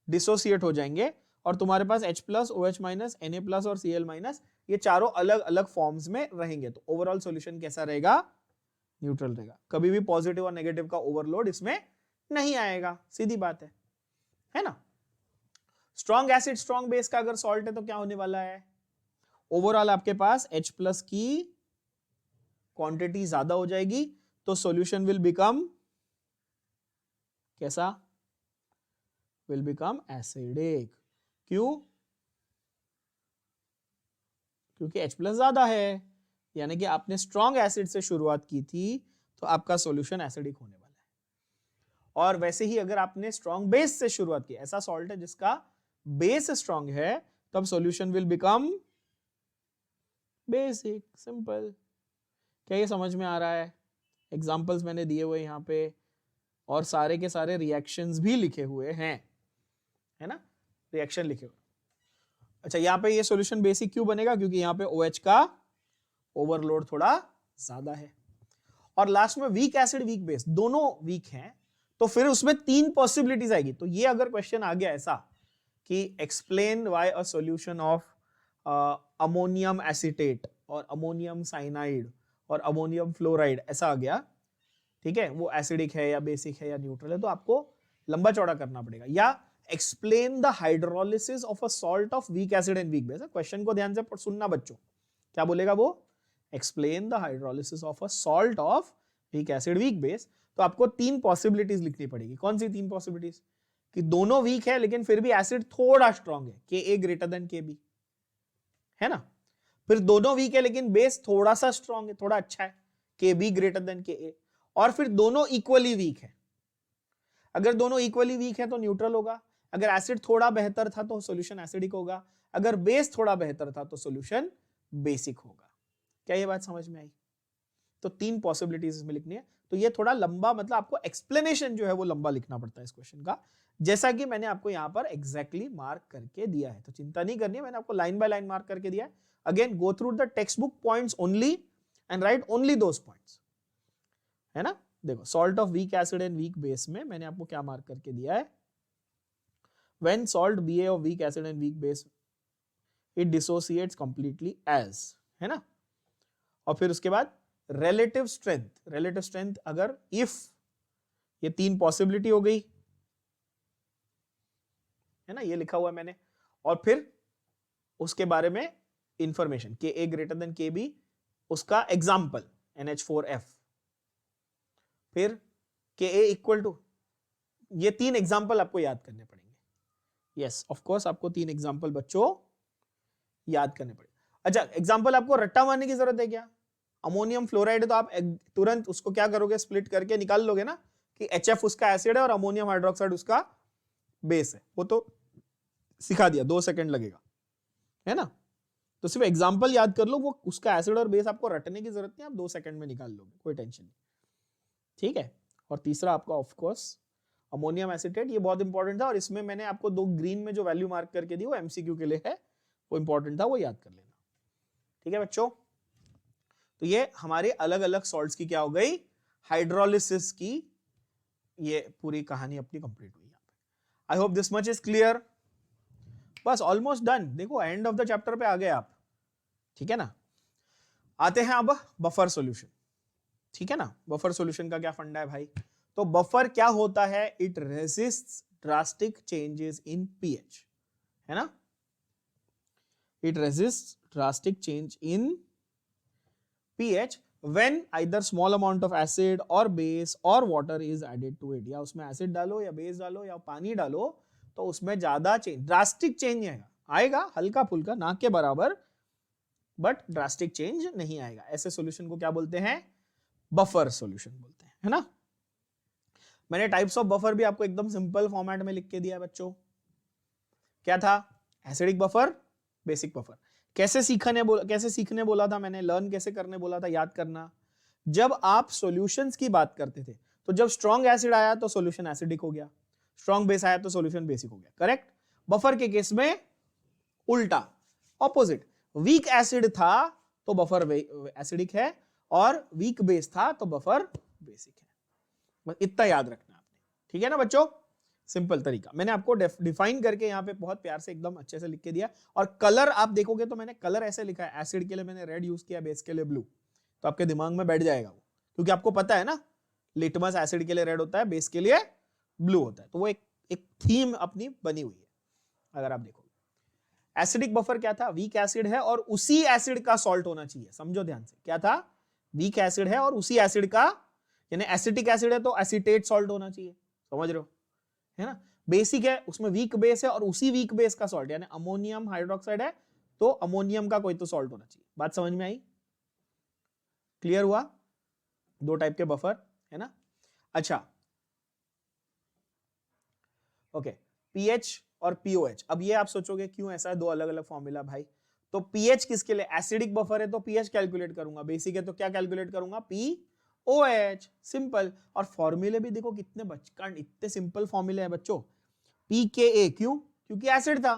डिसोसिएट हो जाएंगे. और तुम्हारे पास H+, OH-, Na+ और Cl- ये चारों अलग अलग फॉर्म्स में रहेंगे. तो ओवरऑल सॉल्यूशन कैसा रहेगा? न्यूट्रल रहेगा. कभी भी पॉजिटिव और नेगेटिव का ओवरलोड इसमें नहीं आएगा. सीधी बात है ना. स्ट्रॉन्ग एसिड स्ट्रॉन्ग बेस का अगर सॉल्ट है तो क्या होने वाला है? ओवरऑल आपके पास H+ की क्वांटिटी ज्यादा हो जाएगी, तो सॉल्यूशन विल बिकम कैसा? Will become acidic. क्यों? क्योंकि H+ ज्यादा है. यानी कि आपने स्ट्रॉन्ग एसिड से शुरुआत की थी तो आपका सॉल्यूशन एसिडिक होने वाला है. और वैसे ही अगर आपने स्ट्रॉन्ग बेस से शुरुआत की, ऐसा सॉल्ट है जिसका बेस स्ट्रॉन्ग है, तब solution will become basic. Simple. क्या ये समझ में आ रहा है? एग्जांपल्स मैंने दिए हुए यहां पे और सारे के सारे रिएक्शंस भी लिखे हुए हैं, है ना. रिएक्शन लिखे हुए. अच्छा, यहाँ पे ये सॉल्यूशन बेसिक क्यों बनेगा? क्योंकि यहाँ पे OH का ओवरलोड थोड़ा ज्यादा है. और लास्ट में वीक एसिड वीक बेस, दोनों वीक हैं, तो फिर उसमें 3 पॉसिबिलिटीज आएगी. तो ये अगर क्वेश्चन आ गया ऐसा कि explain why a solution of ammonium acetate और अमोनियम साइनाइड और अमोनियम फ्लोराइड, ऐसा आ गया, ठीक है, वो एसिडिक है या बेसिक है या न्यूट्रल है, तो आपको लंबा चौड़ा करना पड़ेगा. या explain the hydrolysis of a salt of weak acid and weak base. Question को ध्यान से सुनना बच्चों. क्या बोलेगा वो? Explain the hydrolysis of a salt of weak acid weak base. तो आपको 3 पॉसिबिलिटीज लिखनी पड़ेगी. कौन सी 3 पॉसिबिलिटीज? कि दोनों वीक है लेकिन फिर भी एसिड थोड़ा स्ट्रांग है, के ए ग्रेटर देन के बी, है ना। फिर दोनों वीक है लेकिन बेस थोड़ा सा स्ट्रांग है, थोड़ा अच्छा है, के बी ग्रेटर देन के ए। और फिर दोनों इक्वली वीक है, अगर दोनों इक्वली वीक है तो न्यूट्रल होगा, अगर एसिड थोड़ा बेहतर था तो सॉल्यूशन एसिडिक होगा, अगर बेस थोड़ा बेहतर था तो सॉल्यूशन बेसिक होगा। क्या ये बात समझ में आई? तो 3 पॉसिबिलिटीज इसमें लिखनी है। तो ये थोड़ा लंबा, मतलब आपको एक्सप्लेनेशन जो है वो लंबा लिखना पड़ता है इस क्वेश्चन का, जैसा कि मैंने आपको यहां पर एग्जैक्टली मार्क करके दिया है। तो चिंता नहीं करनी है, मैंने आपको लाइन बाय लाइन मार्क करके दिया है। Again go through the textbook points only and write only those points, है ना। देखो salt of weak acid and weak base में मैंने आपको क्या मार्क करके दिया है, when salt be of weak acid and weak base it dissociates completely as, है ना। और फिर उसके बाद रिलेटिव स्ट्रेंथ अगर इफ, ये 3 पॉसिबिलिटी हो गई, है ना, ये लिखा हुआ है मैंने। और फिर उसके बारे में इंफॉर्मेशन, के ए ग्रेटर देन के बी, उसका एग्जाम्पल NH4F, फिर के ए इक्वल टू, ये 3 एग्जाम्पल आपको याद करने पड़ेंगे। यस ऑफ कोर्स आपको 3 एग्जाम्पल बच्चों याद करने पड़ेंगे। अच्छा, एग्जाम्पल आपको रट्टा मारने की जरूरत है क्या? अमोनियम फ्लोराइड है तो आप तुरंत उसको क्या करोगे, स्प्लिट करके निकाल लोगे ना कि HF उसका एसिड है और अमोनियम हाइड्रोक्साइड उसका बेस है। वो तो सिखा दिया, 2 सेकंड लगेगा, है ना। तो सिर्फ एग्जाम्पल याद कर लो, वो उसका एसिड और बेस आपको रटने की जरूरत नहीं, आप 2 सेकंड में निकाल लोगे, कोई टेंशन नहीं, ठीक है। और तीसरा आपका ऑफ कोर्स अमोनियम एसिटेट, ये बहुत इंपॉर्टेंट था, और इसमें मैंने आपको 2 ग्रीन में जो वैल्यू मार्क करके दी वो MCQ के लिए है, वो इंपॉर्टेंट था, वो याद कर लेना, ठीक है बच्चों। तो ये हमारे अलग अलग सॉल्ट्स की क्या हो गई, हाइड्रोलिसिस की ये पूरी कहानी अपनी कंप्लीट हुई यहाँ पे। आई hope this much is clear. बस ऑलमोस्ट डन, देखो एंड ऑफ द चैप्टर पे आ गए आप, ठीक है ना। आते हैं अब बफर सॉल्यूशन, ठीक है ना। बफर सॉल्यूशन का क्या फंडा है भाई? तो बफर क्या होता है, it resists drastic changes in pH, है ना। It resists drastic change in pH when either small amount of acid or base or water is added to it, या उसमें एसिड डालो या बेस डालो या पानी डालो तो उसमें ज्यादा चेंज, ड्रास्टिक चेंज आएगा, हल्का फुल्का ना के बराबर, बट ड्रास्टिक चेंज नहीं आएगा। ऐसे सॉल्यूशन को क्या बोलते हैं, बफर सॉल्यूशन बोलते हैं, है ना। मैंने टाइप्स ऑफ बफर भी आपको एकदम सिंपल फॉर्मेट में लिख के दिया है बच्चों। क्या था, एसिडिक बफर, बेसिक बफर। कैसे सीखने बोला था मैंने, लर्न कैसे करने बोला था, याद करना। जब आप सॉल्यूशंस की बात करते थे तो जब स्ट्रॉन्ग एसिड आया तो सॉल्यूशन एसिडिक हो गया, स्ट्रॉन्ग बेस आया तो सॉल्यूशन बेसिक हो गया, करेक्ट। बफर के केस में उल्टा, ऑपोजिट, वीक एसिड था तो बफर एसिडिक है और वीक बेस था तो बफर बेसिक है। इतना याद रखना आपने, ठीक है ना बच्चों। सिंपल तरीका मैंने आपको डिफाइन करके यहाँ पे बहुत प्यार से एकदम अच्छे से लिख के दिया। और कलर आप देखोगे तो मैंने कलर ऐसे लिखा है, एसिड के लिए मैंने रेड यूज किया, बेस के लिए ब्लू, तो आपके दिमाग में बैठ जाएगा वो, क्योंकि आपको पता है ना, लिटमस एसिड के लिए रेड होता है, बेस के लिए ब्लू होता है, तो वो एक थीम अपनी बनी हुई है। अगर आप देखोगे एसिडिक बफर क्या था, वीक एसिड है और उसी एसिड का सॉल्ट होना चाहिए, समझो ध्यान से, क्या था, वीक एसिड है और उसी एसिड का, यानी एसिटिक एसिड है तो एसिटेट सॉल्ट होना चाहिए, समझ रहे हो, है ना। बेसिक है, उसमें वीक बेस है और उसी वीक बेस का सॉल्ट, यानी अमोनियम हाइड्रोक्साइड है तो अमोनियम का कोई तो सॉल्ट होना चाहिए। बात समझ में आई, क्लियर हुआ, 2 टाइप के बफर, है ना। अच्छा ओके, पीएच और पीओएच। अब ये आप सोचोगे क्यों ऐसा है, 2 अलग अलग फॉर्मूला भाई। तो पीएच किसके लिए, एसिडिक बफर है तो पीएच कैलकुलेट करूंगा, बेसिक है तो क्या कैलकुलेट करूंगा, पीओएच, सिंपल। और फॉर्मूले भी देखो कितने बचकान, इतने सिंपल फॉर्मूले हैं बच्चों। पीकेए क्यों, क्योंकि एसिड था,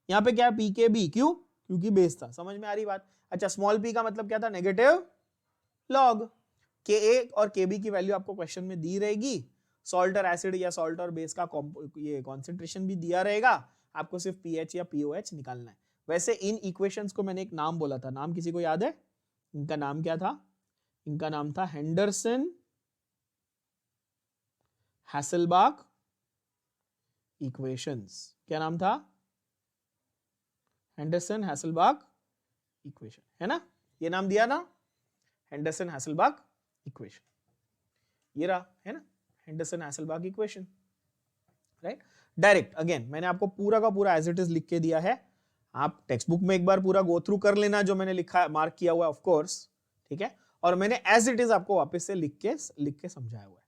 यहां पे क्या है पीकेबी, क्यों, क्योंकि बेस था। समझ में आ रही बात। अच्छा, स्मॉल पी का मतलब क्या था, नेगेटिव लॉग। के ए और के बी की वैल्यू आपको क्वेश्चन में दी रहेगी, सॉल्ट और एसिड या सॉल्ट और बेस का ये कॉन्सेंट्रेशन भी दिया रहेगा, आपको सिर्फ पीएच या पीओएच निकालना है। वैसे इन इक्वेशंस को मैंने एक नाम बोला था, नाम किसी को याद है, इनका नाम क्या था, इनका नाम था हेंडरसन हैसेलबach इक्वेशंस। क्या नाम था, हेंडरसन हैसेलबach इक्वेशन, है ना, ये नाम दिया ना, हेंडरसन हैसेलबach इक्वेशन, ये रहा, है ना, Henderson Hasselbalch equation, right. Direct again मैंने आपको पूरा का पूरा एज इट इज लिख के दिया है, आप टेक्स्ट बुक में एक बार पूरा गो थ्रू कर लेना जो मैंने लिखा मार्क किया हुआ है ऑफ कोर्स, ठीक है, और मैंने एज इट इज आपको वापस से लिख के समझाया हुआ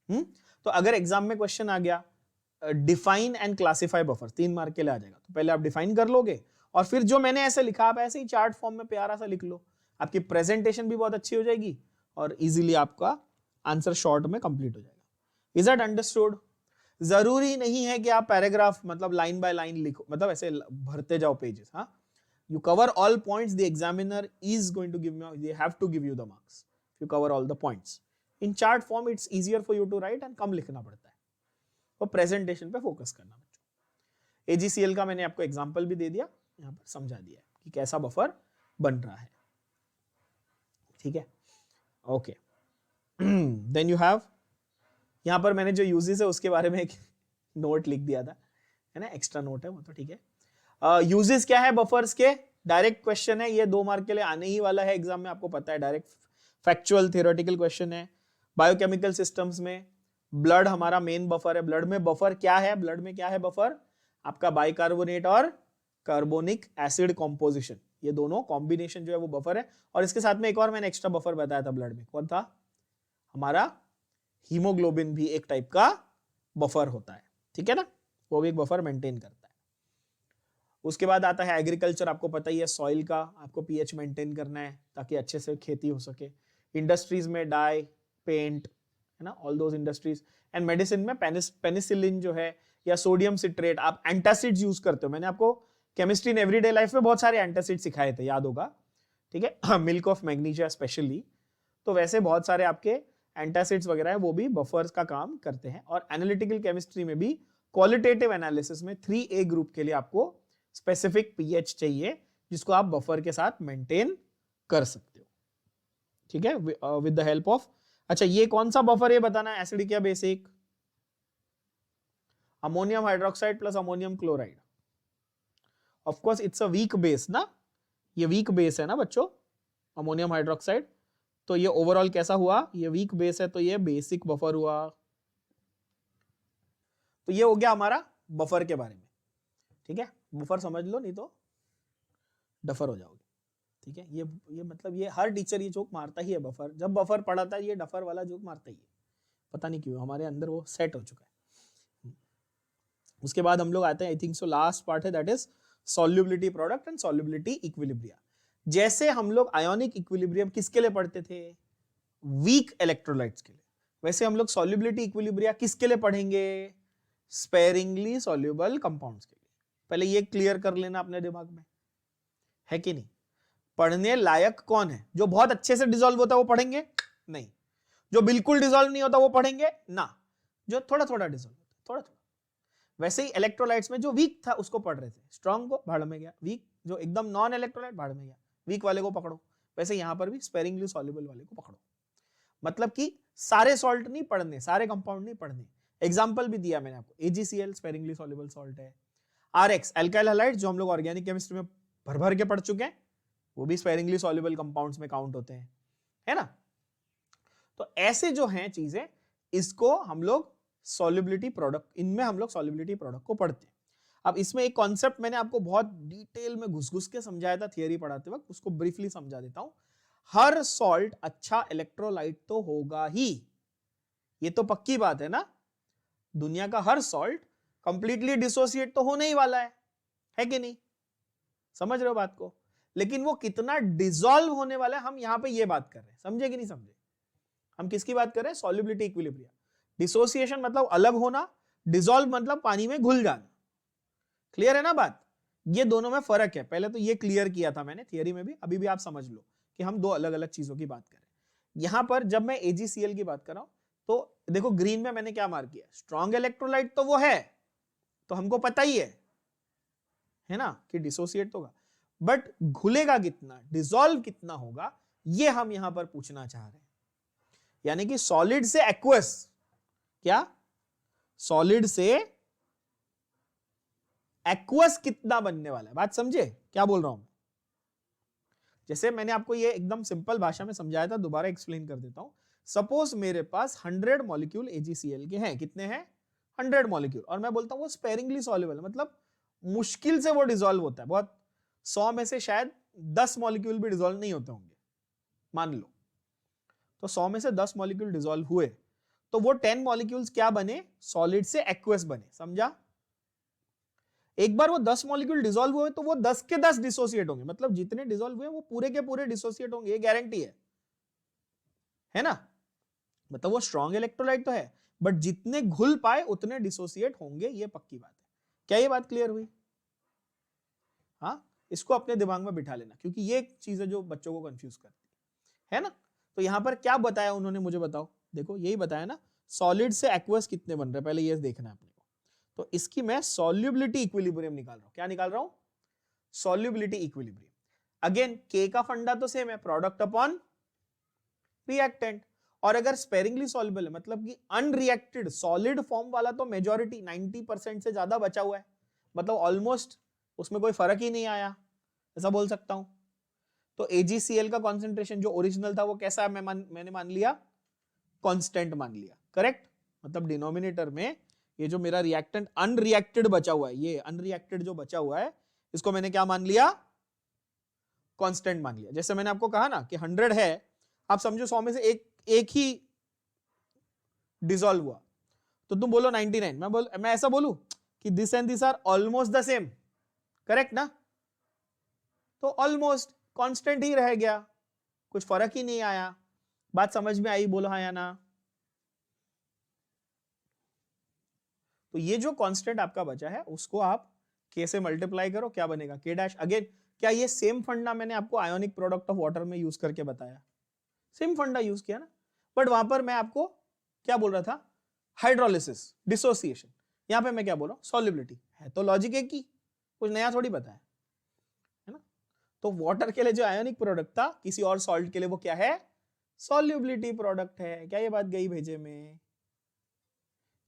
है। तो अगर एग्जाम में क्वेश्चन आ गया define and classify buffer, 3 mark के लिए आ जाएगा, तो पहले आप डिफाइन कर लोगे और फिर जो मैंने ऐसे लिखा आप ऐसे ही चार्ट फॉर्म में प्यारा सा लिख लो, आपकी प्रेजेंटेशन भी बहुत अच्छी हो जाएगी और इजीली आपका आंसर शॉर्ट में कंप्लीट हो जाएगा। Is that understood? जरूरी नहीं है कि आप पैराग्राफ मतलब लाइन बाय लाइन लिखो, मतलब ऐसे भरते जाओ पेजेस, हाँ, you cover all points, the examiner is going to give you, they have to give you the marks if you cover all the points. In chart form it's easier for you to write and कम लिखना पड़ता है, तो प्रेजेंटेशन पे फोकस करना बच्चों। AGCL का मैंने आपको एग्जांपल भी दे दिया, यहाँ पर समझा दिया कि कैसा बफर बन रहा है, ठीक है, ओके। देन यू हैव, यहाँ पर मैंने जो यूजेस है उसके बारे में एक नोट लिख दिया था, है ना, एक्स्ट्रा नोट है वो, तो ठीक है। यूजेस क्या है बफर्स के, डायरेक्ट क्वेश्चन है, ये 2 मार्क के लिए आने ही वाला है एग्जाम में, आपको पता है, डायरेक्ट फैक्चुअल थियोरेटिकल क्वेश्चन है। बायोकेमिकल सिस्टम्स में ब्लड हमारा मेन बफर है, ब्लड में बफर क्या है, ब्लड में क्या है बफर, आपका बाइकार्बोनेट और कार्बोनिक एसिड कॉम्पोजिशन, ये दोनों कॉम्बिनेशन जो है वो बफर है। और इसके साथ में एक और मैंने एक्स्ट्रा बफर बताया था ब्लड में, कौन था, हमारा हीमोग्लोबिन भी एक टाइप का बफर होता है, ठीक है ना, वो भी एक बफर मेंटेन करता है। उसके बाद आता है एग्रीकल्चर, आपको पता ही है, सॉइल का आपको पीएच मेंटेन करना है ताकि अच्छे से खेती हो सके। इंडस्ट्रीज में डाई, पेंट, है ना, all those industries. And medicine में पेनिसिलिन जो है या सोडियम सिट्रेट, आप एंटासिड्स यूज करते हो, मैंने आपको केमिस्ट्री इन एवरीडे लाइफ में बहुत सारे एंटासिड सिखाए थे, याद होगा, ठीक है, मिल्क ऑफ मैग्नीशिया स्पेशली। तो वैसे बहुत सारे आपके एंटासिड्स वगैरह है, वो भी बफर्स का काम करते हैं। और एनालिटिकल केमिस्ट्री में भी क्वालिटेटिव एनालिसिस में 3A ग्रुप के लिए आपको स्पेसिफिक पीएच चाहिए जिसको आप बफर के साथ मेंटेन कर सकते हो, ठीक है, विद द हेल्प ऑफ, अच्छा ये कौन सा बफर है बताना, एसिडिक या basic, ammonium hydroxide plus ammonium chloride. Of course it's a weak base ना, ये वीक बेस है ना बच्चों, अमोनियम हाइड्रोक्साइड, तो ये ओवरऑल कैसा हुआ, ये वीक बेस है तो ये बेसिक बफर हुआ। तो ये हो गया हमारा बफर के बारे में, ठीक है, बफर समझ लो नहीं तो डफर हो जाओगे, ठीक है। ये मतलब ये हर टीचर ये जोक मारता ही है, बफर जब बफर पढ़ाता है ये डफर वाला जोक मारता ही है, पता नहीं क्यों हमारे अंदर वो सेट हो चुका है। उसके बाद हम लोग आते हैं, I think so last part है, that is solubility product and solubility equilibria. जैसे हम लोग आयोनिक इक्विलिब्रियम किसके लिए पढ़ते थे, वीक इलेक्ट्रोलाइट्स के लिए, वैसे हम लोग सॉल्युबिलिटी इक्विलिब्रिया किसके लिए पढ़ेंगे, स्पेरिंगली सॉल्युबल कंपाउंड्स के लिए। पहले ये क्लियर कर लेना अपने दिमाग में, है कि नहीं। पढ़ने लायक कौन है, जो बहुत अच्छे से डिसॉल्व होता है वो पढ़ेंगे नहीं, जो बिल्कुल डिसॉल्व नहीं होता वो पढ़ेंगे ना, जो थोड़ा थोड़ा डिसॉल्व होता है, थोड़ा थोड़ा। वैसे ही इलेक्ट्रोलाइट्स में जो वीक था उसको पढ़ रहे थे, स्ट्रॉन्ग को भाड़ में गया, वीक जो एकदम नॉन इलेक्ट्रोलाइट भाड़ में गया, वीक वाले को पकड़ो। वैसे यहां पर भी स्पेरिंगली सॉल्युबल वाले को पकड़ो, मतलब कि सारे सॉल्ट नहीं पढ़ने, सारे कंपाउंड नहीं पढ़ने। एग्जाम्पल भी दिया मैंने आपको, AgCl स्पेरिंगली सॉल्युबल सॉल्ट है, RX अल्काइल हैलाइड जो हम लोग ऑर्गेनिक केमिस्ट्री में भर भर के पढ़ चुके हैं, वो भी स्पेरिंगली सॉल्युबल कंपाउंड्स में काउंट होते हैं, है ना। तो ऐसे जो हैं चीजें, इसको हम लोग सॉल्युबिलिटी प्रोडक्ट, इनमें हम लोग सॉल्युबिलिटी प्रोडक्ट को पढ़ते हैं। अब इसमें एक कॉन्सेप्ट मैंने आपको बहुत डिटेल में घुस के समझाया था थियरी पढ़ाते वक्त, उसको ब्रीफली समझा देता हूं। हर सॉल्ट अच्छा इलेक्ट्रोलाइट तो होगा ही, ये तो पक्की बात है ना, दुनिया का हर सॉल्ट कंप्लीटली डिसोसिएट तो होने ही वाला है कि नहीं, समझ रहे हो बात को। लेकिन वो कितना डिसॉल्व होने वाला है, हम यहां पे ये बात कर रहे हैं, समझे कि नहीं समझे। हम किसकी बात कर रहे हैं, सॉल्युबिलिटी इक्विलिब्रिया। डिसोसिएशन मतलब अलग होना, डिसॉल्व मतलब पानी में घुल जाना। क्लियर है ना बात, ये दोनों में फर्क है। पहले तो ये क्लियर किया था मैंने थियरी में भी, अभी भी आप समझ लो कि हम दो अलग अलग चीजों की बात कर रहे हैं। यहां पर जब मैं AgCl की बात कर रहा हूं तो देखो ग्रीन में मैंने क्या मार्क किया, स्ट्रॉन्ग इलेक्ट्रोलाइट तो वो है, तो हमको पता ही है ना कि डिसोसिएट होगा, बट घुलेगा कितना, डिसॉल्व कितना होगा, ये हम यहां पर पूछना चाह रहे हैं। यानी कि सॉलिड से एक्वस, क्या सॉलिड से एक्वस कितना बनने वाला है, बात समझे क्या बोल रहा हूं मैं। जैसे मैंने आपको ये एकदम सिंपल भाषा में समझाया था, दोबारा एक्सप्लेन कर देता हूं। सपोज मेरे पास 100 मॉलिक्यूल AgCl के हैं, कितने हैं 100 मॉलिक्यूल, और मैं बोलता हूँ वो स्पेरिंगली सॉल्युबल, मतलब मुश्किल से वो डिसॉल्व होता है, बहुत 100 में से शायद 10 मॉलिक्यूल भी डिसॉल्व नहीं होते होंगे, मान लो। तो 100 में से 10 मॉलिक्यूल डिसॉल्व हुए तो वो 10 मॉलिक्यूल्स क्या बने, सॉलिड से एक्वस बने, समझा? एक बार वो 10 मॉलिक्यूल डिसॉल्व हुए तो वो 10 के 10 डिसोसिएट होंगे, मतलब जितने डिसॉल्व हुए वो पूरे के पूरे डिसोसिएट होंगे, ये गारंटी है ना? मतलब वो स्ट्रॉन्ग इलेक्ट्रोलाइट तो है, बट जितने घुल पाए उतने डिसोसिएट होंगे, ये पक्की बात है। क्या ये बात क्लियर हुई? हाँ, इसको अपने दिमाग में बिठा लेना, क्योंकि ये एक चीज है जो बच्चों को कंफ्यूज करती है ना? तो यहां पर क्या बताया उन्होंने, मुझे बताओ। देखो यही बताया ना, सॉलिड से एक्वस कितने बन रहे हैं, पहले ये देखना है अपने को। तो इसकी मैं सॉल्युबिलिटी इक्विलिब्रियम निकाल रहा हूं। क्या निकाल रहा हूं? Solubility equilibrium. अगेन के का फंडा तो सेम है, प्रोडक्ट अपॉन रिएक्टेंट। और अगर स्पेरिंगली सॉल्युबल है, मतलब कि अनरिएक्टेड सॉलिड फॉर्म वाला तो मेजॉरिटी 90% से ज्यादा बचा हुआ है, मतलब ऑलमोस्ट उसमें कोई फर्क ही नहीं आया, ऐसा बोल सकता हूं। तो AgCl का कॉन्सेंट्रेशन जो ओरिजिनल था वो कैसा मैंने मान लिया, कांस्टेंट मान लिया, करेक्ट? मतलब डिनोमिनेटर में ये जो मेरा रिएक्टेंट अनरिएक्टेड बचा हुआ है, ये अनरिएक्टेड जो बचा हुआ है, इसको मैंने क्या मान लिया, कांस्टेंट मान लिया। जैसे मैंने आपको कहा ना कि 100 है, आप समझो 100 में से एक ही डिसॉल्व हुआ, तो तुम बोलो 99, मैं ऐसा बोलूं कि this and this are almost the same, correct ना? तो ऑलमोस्ट कांस्टेंट ही रह गया, कुछ फर्क ही नहीं आया। बात समझ में आई? बोलो हाँ या ना। तो ये जो कांस्टेंट आपका बचा है उसको आप के से मल्टीप्लाई करो, क्या बनेगा, के डैश। अगेन क्या ये सेम फंडा मैंने आपको आयोनिक प्रोडक्ट ऑफ वाटर में यूज करके बताया? सेम फंडा यूज किया ना, बट वहां पर मैं आपको क्या बोल रहा था, हाइड्रोलिसिस, डिसोसिएशन। यहां पे मैं क्या बोल रहा हूं, सॉल्युबिलिटी। है तो लॉजिक एक ही, कुछ नया थोड़ी बताया है ना? तो वाटर के लिए जो आयोनिक प्रोडक्ट था किसी और सॉल्ट के लिए वो क्या है, सॉल्युबिलिटी प्रोडक्ट है। क्या ये बात गई भेजे में?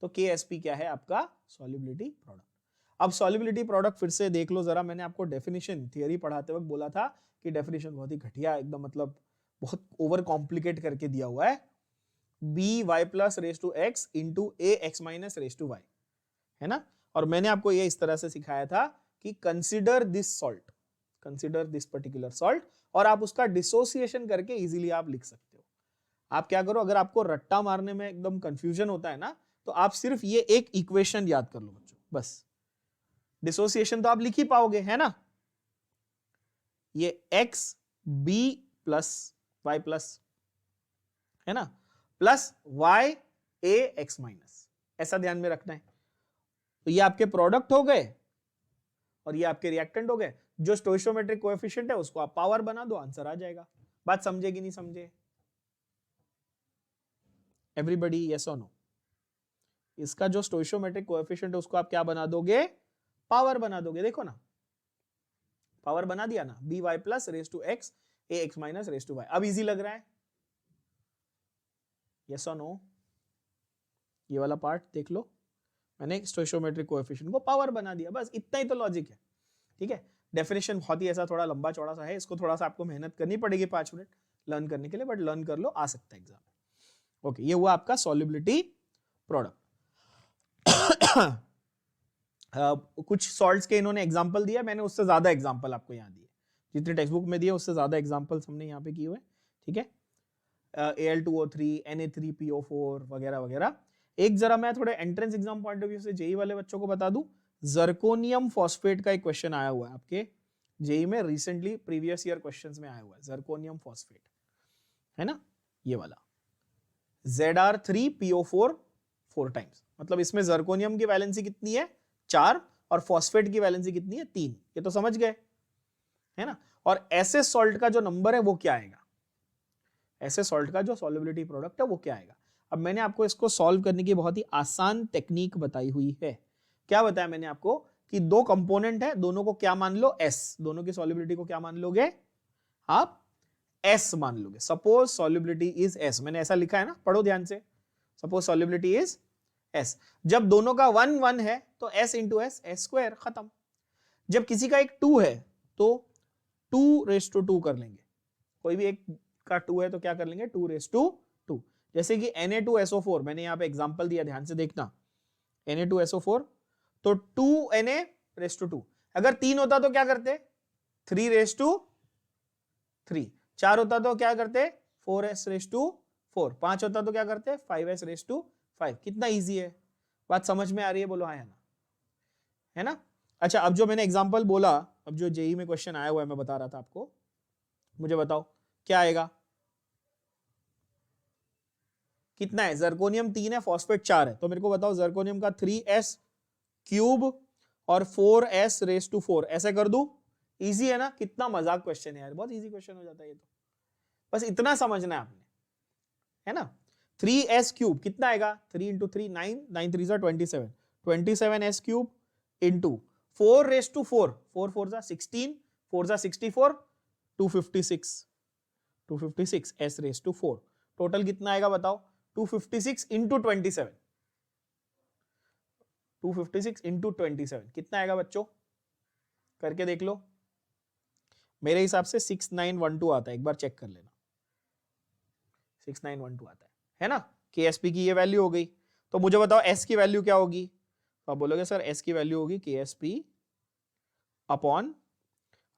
तो KSP क्या है आपका, सॉल्युबिलिटी प्रोडक्ट। अब सॉल्युबिलिटी प्रोडक्ट फिर से देख लो जरा, मैंने आपको डेफिनेशन थियरी पढ़ाते वक्त बोला था कि डेफिनेशन बहुत ही घटिया एकदम, मतलब बहुत ओवर कॉम्प्लिकेट करके दिया हुआ है, by plus raised to x into ax minus raised to y, है ना? और मैंने आपको ये इस तरह से सिखाया था कि consider this salt, consider this particular salt, और आप उसका डिसोसिएशन करके इजीली आप लिख सकते हो। आप क्या करो, अगर आपको रट्टा मारने में एकदम कंफ्यूजन होता है ना, तो आप सिर्फ ये एक इक्वेशन याद कर लो बच्चों, बस। डिसोसिएशन तो आप लिख ही पाओगे, है ना? ये x b plus y plus, है ना, plus y a x minus, ऐसा ध्यान में रखना है। तो ये आपके प्रोडक्ट हो गए और ये आपके रिएक्टेंट हो गए। जो स्टोइशियोमेट्रिक कोएफिशिएंट है उसको आप पावर बना दो, आंसर आ जाएगा। बात समझे कि नहीं समझे? एवरीबडी यस और नो? इसका जो स्टोइशियोमेट्रिक कोएफिशिएंट है उसको आप क्या बना दोगे, पावर बना दोगे। देखो ना, पावर बना दिया ना, B Y plus raise to X A X minus raise to Y. अब इजी लग रहा है? यस और नो? ये वाला पार्ट देख लो, मैंने स्टोइशियोमेट्रिक कोएफिशिएंट को पावर बना दिया, बस इतना ही तो लॉजिक है। ठीक है, डेफिनेशन बहुत ही ऐसा थोड़ा लंबा चौड़ा सा है, इसको थोड़ा सा आपको मेहनत करनी पड़ेगी 5 मिनट लर्न करने के लिए, बट लर्न कर लो, आ सकता है एग्जाम। ओके, ये हुआ आपका सॉल्युबिलिटी प्रोडक्ट। कुछ सॉल्ट्स के इन्होंने एग्जांपल दिया, मैंने उससे ज्यादा एग्जांपल आपको यहाँ दिए, जितने टेक्स्ट बुक में दिए उससे ज्यादा एग्जांपल्स हमने यहाँ पे किए हुए। ठीक है, Al2O3, Na3PO4 वगैरह वगैरह। एक जरा मैं थोड़े entrance exam point of view से जेई वाले बच्चों को बता दूं, जर्कोनियम फॉस्फेट का एक क्वेश्चन आया हुआ है आपके जेई में, रिसेंटली प्रीवियस ईयर क्वेश्चंस में आया हुआ है, जर्कोनियम फॉस्फेट, है ना, ये वाला Zr3PO4 4 टाइम्स, मतलब इसमें जर्कोनियम की वैलेंसी कितनी है, 4, और फॉस्फेट की वैलेंसी कितनी है, 3। ये तो समझ गए, है ना? और ऐसे सॉल्ट का जो नंबर है वो क्या आएगा, ऐसे सॉल्ट का जो सॉल्युबिलिटी प्रोडक्ट है वो क्या आएगा। अब मैंने आपको इसको सॉल्व करने की बहुत ही आसान टेक्निक बताई हुई है। क्या बताया मैंने आपको कि दो कंपोनेंट है, दोनों को क्या मान लो, एस, दोनों की सॉल्युबिलिटी को क्या मान लोगे आप, एस मान लोगे। सपोज सॉल्युबिलिटी इज एस, मैंने ऐसा लिखा है ना, पढ़ो ध्यान से। सपोज सॉल्युबिलिटी इज एस, जब दोनों का 1 1 है तो S into S, S square, खत्म। जब किसी का एक 2 है तो 2 कर लेंगे, कोई भी एक का 2 है तो क्या कर लेंगे, 2 जैसे कि Na2SO4, मैंने यहां पे एग्जांपल दिया, ध्यान से देखना, Na2SO4, तो 2Na⁻²। अगर 3 होता तो क्या करते? 3⁻3। 4 होता तो क्या करते? 4s⁻4। 5 होता तो क्या करते? 5s⁻5। कितना इजी है, बात समझ में आ रही है? बोलो हाँ या ना, है ना? अच्छा, अब जो मैंने एग्जांपल बोला, अब जो जेई में क्वेश्चन आया हुआ है, मैं बता रहा था आपको, मुझे बताओ क्या आएगा? कितना है? जर्कोनियम 3 है, फॉस्फेट 4 है, तो मेरे को बताओ जर्कोनियम का 3s³ और 4s⁻4 ऐसे कर दूं? इजी है ना? कितना मजाक क्वेश्चन है यार, बहुत इजी क्वेश्चन हो जाता है ये तो, बस इतना समझना है आपने, है ना? 3s³ कितना आएगा? 3 × 3 9, 9 3 27, 27s³ इंटू 4⁻4, 4 4 16, 4 64, 256, 256s⁻4। टोटल कितना आएगा बताओ? 256 इंटू 27, 256 इंटू 27 कितना आएगा बच्चों? करके देख लो। मेरे हिसाब से 6912 आता है, एक बार चेक कर लेना। 6912 आता है ना? KSP की ये वैल्यू हो गई, तो मुझे बताओ S की वैल्यू क्या होगी? तो आप बोलोगे सर S की वैल्यू होगी KSP अपॉन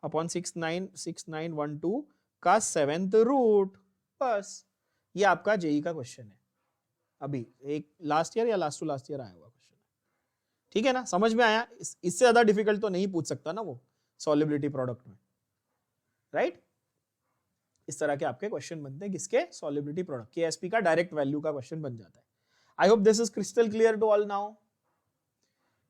6912 का 7th रूट। बस, ये आपका जेई का क्वेश्चन है, अभी एक लास्ट ईयर या लास्ट टू लास्ट ईयर आया हुआ क्वेश्चन है, ठीक है ना? समझ में आया? इससे ज्यादा डिफिकल्ट तो नहीं पूछ सकता ना वो सॉल्युबिलिटी प्रोडक्ट में, राइट? इस तरह के आपके क्वेश्चन बनते हैं, किसके? Solubility product. केएसपी का डायरेक्ट वैल्यू का क्वेश्चन बन जाता है। I hope this is crystal clear to all now,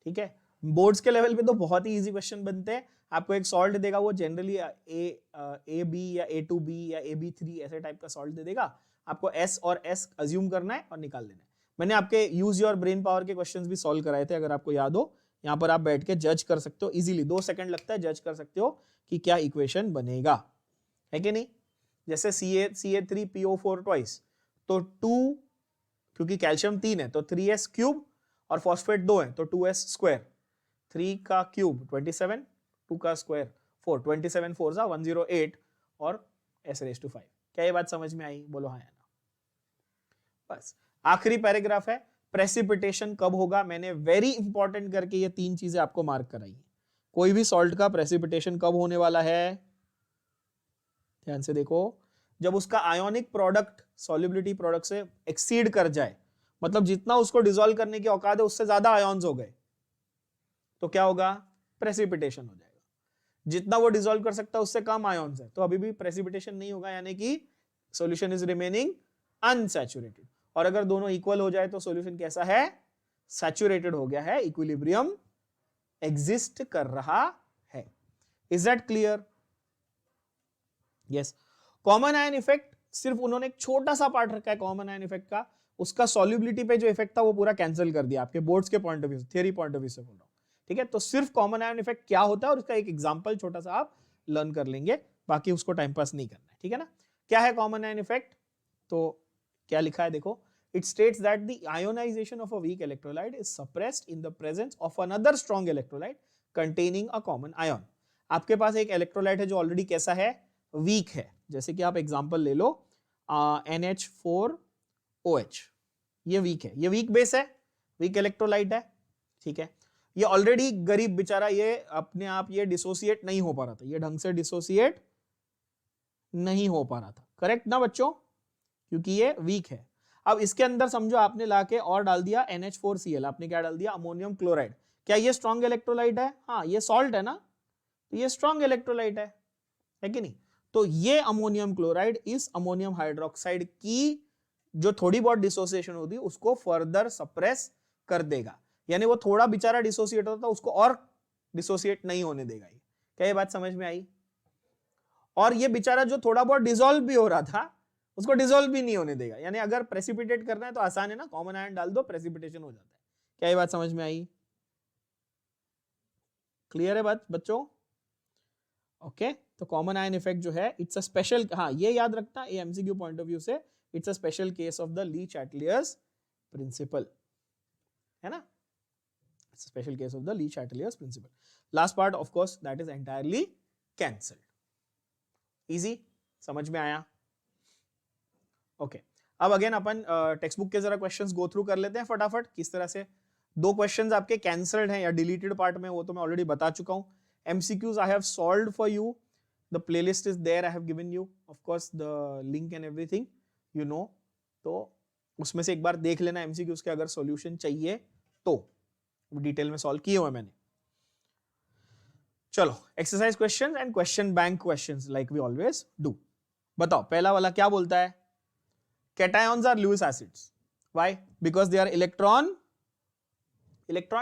ठीक है? बोर्ड्स के लेवल पे तो बहुत ही इजी क्वेश्चन बनते हैं। आपको एक सॉल्ट देगा, वो जनरली ए बी या A2B या AB3 ऐसे टाइप का सॉल्ट दे देगा, आपको S और S अज्यूम करना है और निकाल देना है। मैंने आपके यूज योर ब्रेन पावर के क्वेश्चंस भी सॉल्व कराए थे, अगर आपको याद हो। यहाँ पर आप बैठ के जज कर सकते हो इजीली, 2 सेकंड लगता है, जज कर सकते हो कि क्या इक्वेशन बनेगा, है कि नहीं? जैसे CA3PO4 ट्वाइस, तो 2, क्योंकि कैल्शियम 3 है तो 3s³ और फॉस्फेट 2 है तो 2s²। 3 का क्यूब 27, 2 का स्क्वायर 4, 27 4 108 और s⁻5। क्या ये बात समझ में आई? बोलो हाँ या ना। बस आखिरी पैराग्राफ है, प्रेसिपिटेशन कब होगा? मैंने वेरी इंपॉर्टेंट करके ये 3 चीजें आपको मार्क कराई है। कोई भी सॉल्ट का प्रेसिपिटेशन कब होने वाला है? ध्यान से देखो, जब उसका आयोनिक प्रोडक्ट सॉल्युबिलिटी प्रोडक्ट से एक्सीड कर जाए, मतलब जितना उसको डिसॉल्व करने की औकात है उससे ज्यादा आयोन्स हो गए, तो क्या होगा? प्रेसिपिटेशन हो जाएगा। जितना वो डिसॉल्व कर सकता है उससे कम आयोन्स है तो अभी भी प्रेसिपिटेशन नहीं होगा, यानी कि सॉल्यूशन इज रिमेनिंग अनसैचुरेटेड। और अगर दोनों इक्वल हो जाए तो सॉल्यूशन कैसा है? सैचुरेटेड हो गया है, इक्विलिब्रियम एग्जिस्ट कर रहा है। Is that clear? Yes. Common ion effect, सिर्फ उन्होंने एक छोटा सा पार्ट रखा है कॉमन आयन इफेक्ट का, उसका सॉल्युबिलिटी पे जो इफेक्ट था वो पूरा कैंसिल कर दिया आपके बोर्ड्स के point of view, theory point of view से बोल रहा हूं, ठीक है? तो सिर्फ कॉमन आयन इफेक्ट क्या होता है और उसका एक एग्जांपल छोटा सा आप लर्न कर लेंगे, बाकी उसको टाइम पास नहीं करना है, ठीक है ना? क्या है कॉमन आयन इफेक्ट? तो क्या लिखा है देखो, it states that the ionization of a weak electrolyte is suppressed in the presence of another strong electrolyte containing a common ion। आपके पास एक इलेक्ट्रोलाइट है जो ऑलरेडी कैसा है? वीक है। जैसे कि आप एग्जांपल ले लो NH4OH, ये वीक है, ये वीक बेस है, वीक इलेक्ट्रोलाइट है, ठीक है? ये ऑलरेडी गरीब बेचारा, ये अपने आप ये डिसोसिएट नहीं हो पा रहा था, ये ढंग से डिसोसिएट नहीं हो पा रहा था, करेक्ट ना बच्चों? क्योंकि ये वीक है। अब इसके अंदर समझो आपने लाके और डाल दिया NH4Cl, आपने क्या डाल दिया? Ammonium chloride. क्या ये स्ट्रॉन्ग इलेक्ट्रोलाइट है? हाँ, ये सॉल्ट है ना, तो ये स्ट्रॉन्ग इलेक्ट्रोलाइट है कि नहीं? तो ये अमोनियम क्लोराइड इस अमोनियम हाइड्रोक्साइड की जो थोड़ी बहुत डिसोसिएशन होती है उसको फर्दर सप्रेस कर देगा, यानी वो थोड़ा बेचारा डिसोसिएट होता था उसको और डिसोसिएट नहीं होने देगा। क्या ये बात समझ में आई? और ये बेचारा जो थोड़ा बहुत डिसॉल्व भी हो रहा था उसको डिसॉल्व भी नहीं होने देगा, यानी अगर प्रेसिपिटेट करना है तो आसान है ना, कॉमन आयन डाल दो, प्रेसिपिटेशन हो जाता है। क्या ये बात समझ में आई? क्लियर है बात बच्चों? ओके, तो कॉमन आयन इफेक्ट जो है इट्स अ स्पेशल, हाँ ये याद रखना, ये एमसीक्यू पॉइंट ऑफ व्यू से it's a special case of the Le Chatelier's principle, है ना? It's a special case of the Le Chatelier's principle. Last part of course that is entirely cancelled. Easy, समझ में आया? ओके, अब अगेन अपन टेक्स्ट बुक के जरा क्वेश्चंस गो थ्रू कर लेते हैं फटाफट, किस तरह से दो क्वेश्चंस आपके कैंसल्ड हैं या डिलीटेड पार्ट में, वो तो मैं ऑलरेडी बता चुका हूं. MCQs I have solved for you. The playlist is there. I have given you, of course, the link and everything. You know. तो उसमें से एक बार देख लेना MCQs के, अगर सॉल्यूशन चाहिए तो डिटेल में सॉल्व किए हुए मैंने. चलो, exercise question and question bank questions like we always do. बताओ पहला वाला क्या बोलता है? Cations are Lewis acids. Why? Because they are electron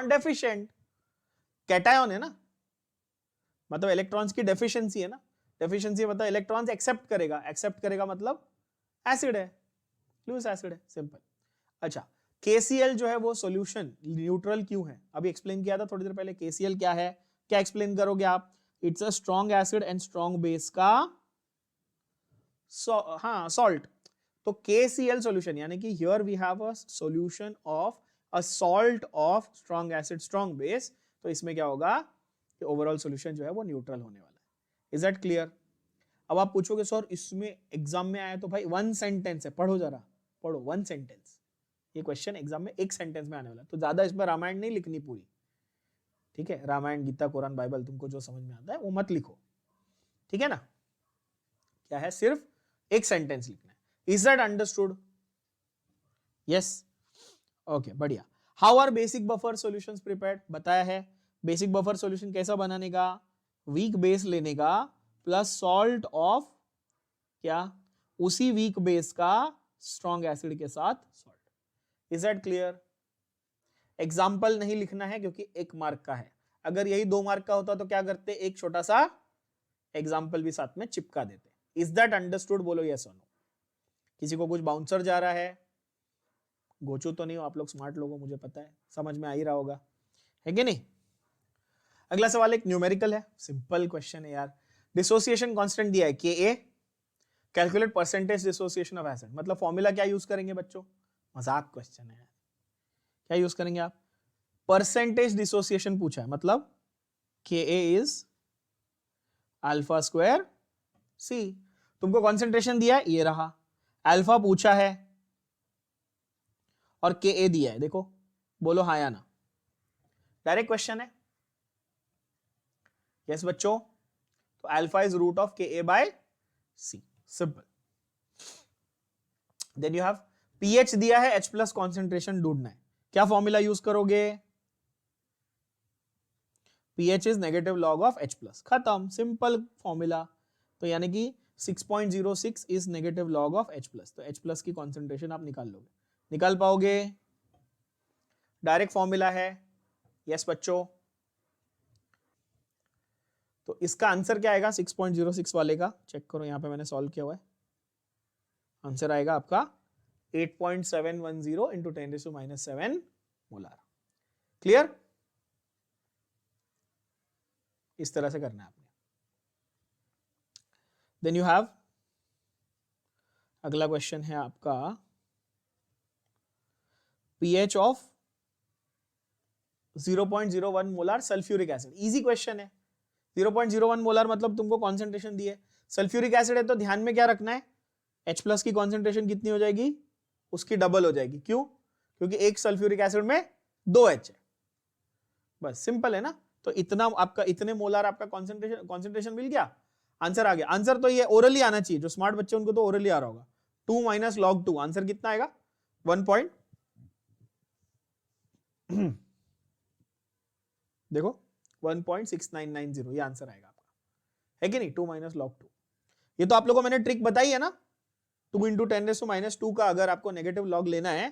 deficient. Cation है ना, मतलब इलेक्ट्रॉन्स की डेफिशिएंसी है ना. डेफिशिएंसी मतलब इलेक्ट्रॉन्स एक्सेप्ट करेगा मतलब एसिड है, लुईस एसिड है, सिंपल. अच्छा, KCl जो है वो सॉल्यूशन न्यूट्रल क्यों है? अभी एक्सप्लेन किया था थोड़ी देर पहले. KCl क्या है, क्या एक्सप्लेन करोगे आप? It's a strong acid and strong base का सॉल्ट. तो KCl सॉल्यूशन यानी कि here we have a solution of a salt of strong acid strong base. तो इसमें क्या होगा कि ओवरऑल सॉल्यूशन जो है वो न्यूट्रल होने वाला है. Is that clear? अब आप पूछोगे सर इसमें एग्जाम में आया तो भाई वन सेंटेंस है, पढ़ो जरा, पढ़ो वन सेंटेंस. ये क्वेश्चन एग्जाम में एक सेंटेंस में आने वाला, तो ज्यादा इसमें रामायण नहीं लिखनी पूरी, ठीक है? रामायण, गीता, कुरान, बाइबल तुमको जो समझ में आता है वो मत लिखो, ठीक है ना? क्या है, सिर्फ एक सेंटेंस लिखना है. Is that understood? Yes, okay, बढ़िया. How are basic buffer solutions prepared? बताया है. बेसिक बफर सॉल्यूशन कैसा बनाने का? वीक बेस लेने का प्लस सॉल्ट ऑफ क्या, उसी वीक बेस का स्ट्रॉन्ग एसिड के साथ salt. Is that clear? Example नहीं लिखना है क्योंकि एक मार्क का है. अगर यही 2 मार्क का होता तो क्या करते, एक छोटा सा एग्जाम्पल भी साथ में चिपका देते. Is that understood? बोलो यस और नो. किसी को कुछ बाउंसर जा रहा है? गोचू तो नहीं हो आप लोग, स्मार्ट लोग हो, मुझे पता है, समझ में आ ही रहा होगा, है कि नहीं? अगला सवाल एक न्यूमेरिकल है, सिंपल क्वेश्चन है यार. डिसोसिएशन कांस्टेंट दिया है Ka. Calculate percentage dissociation of acid. मतलब फॉर्मूला क्या यूज करेंगे बच्चों? मजाक क्वेश्चन है. क्या यूज करेंगे आप? परसेंटेज डिसोसिएशन पूछा है, मतलब Ka is alpha square C. तुमको कॉन्सेंट्रेशन दिया है, ये रहा. अल्फा पूछा है और Ka दिया है, देखो, बोलो हाँ या ना. डायरेक्ट क्वेश्चन है. यस बच्चों, तो alpha is root of Ka by C. Simple. Then you have pH दिया है, H प्लस कॉन्सेंट्रेशन ढूंढना है. क्या फॉर्मूला यूज करोगे? pH is negative log of H plus. खत्म, सिंपल फॉर्मूला. तो यानी कि 6.06 is negative log of H plus. तो H प्लस की कॉन्सेंट्रेशन आप निकाल लोगे, निकाल पाओगे? डायरेक्ट फॉर्मूला है. यस बच्चों, तो इसका आंसर क्या आएगा 6.06 वाले का? चेक करो, यहां पे मैंने सॉल्व किया हुआ है. आंसर आएगा आपका 8.710 इंटू 10⁻⁻7 मोलार. क्लियर? इस तरह से करना है आपने. देन यू हैव अगला क्वेश्चन है आपका pH of 0.01 molar sulphuric acid. Easy question है. 0.01 मोलार मतलब तुमको कॉन्सेंट्रेशन दी है. सल्फ्यूरिक एसिड है तो ध्यान में क्या रखना है? H प्लस की कॉन्सेंट्रेशन कितनी हो जाएगी? उसकी डबल हो जाएगी. क्यों? क्योंकि एक सल्फ्यूरिक एसिड में 2 H है. बस सिंपल है ना. तो इतना आपका, इतने मोलार आपका कॉन्सेंट्रेशन मिल गया. आंसर आ गया. आंसर तो ये ओरली आना चाहिए, जो स्मार्ट बच्चे उनको तो ओरली आ रहा होगा. 2 माइनस लॉग 2, आंसर कितना आएगा? 1 देखो 1.6990, ये आंसर आएगा आपका, है कि नहीं? 2 माइनस लॉग 2. ये तो आप लोगों को मैंने ट्रिक बताई है ना. 2 इंटू 10⁻², का अगर आपको नेगेटिव लॉग लेना है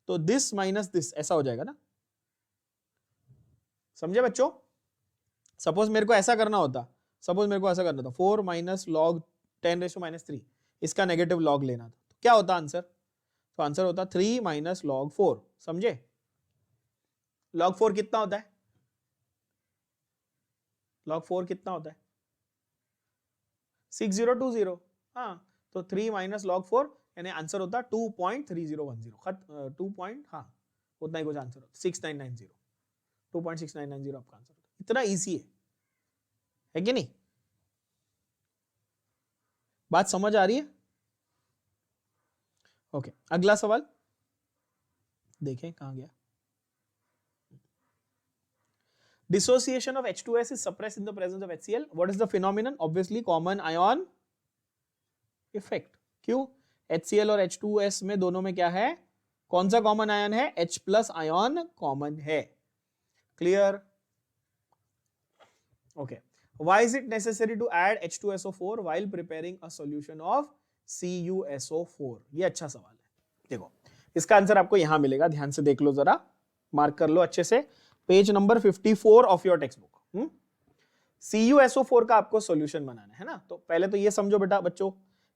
तो दिस माइनस दिस ऐसा हो जाएगा ना. समझे बच्चों? सपोज मेरे को ऐसा करना होता, 4 माइनस लॉग 10⁻3, इसका नेगेटिव लॉग लेना था, तो क्या होता आंसर? तो आंसर होता 3 माइनस लॉग 4. समझे? लॉग 4 कितना होता है? लॉग 4 कितना होता है? 6020. हाँ, तो 3 माइनस लॉग 4 यानी आंसर होता 2.3010. 2 हाँ, उतना ही कुछ आंसर होता 6990. 2.6990 आपका आंसर होता. इतना इजी है कि नहीं? बात समझ आ रही है? ओके, अगला सवाल देखें कहां गया. Dissociation of H2S is suppressed in the presence of HCl. What is the phenomenon? Obviously common ion effect. क्यों? HCl और H2S में दोनों में क्या है? कौन सा कॉमन आयन है? H प्लस आयन कॉमन है. Clear? Okay. Why is it necessary to add H2SO4 while preparing a solution of CuSO4? ये अच्छा सवाल है. देखो इसका आंसर आपको यहां मिलेगा, ध्यान से देख लो जरा, मार्क कर लो अच्छे से, page number 54 of your text book. CuSO4 का आपको सॉल्यूशन बनाना है ना. तो पहले तो ये समझो बेटा बच्चों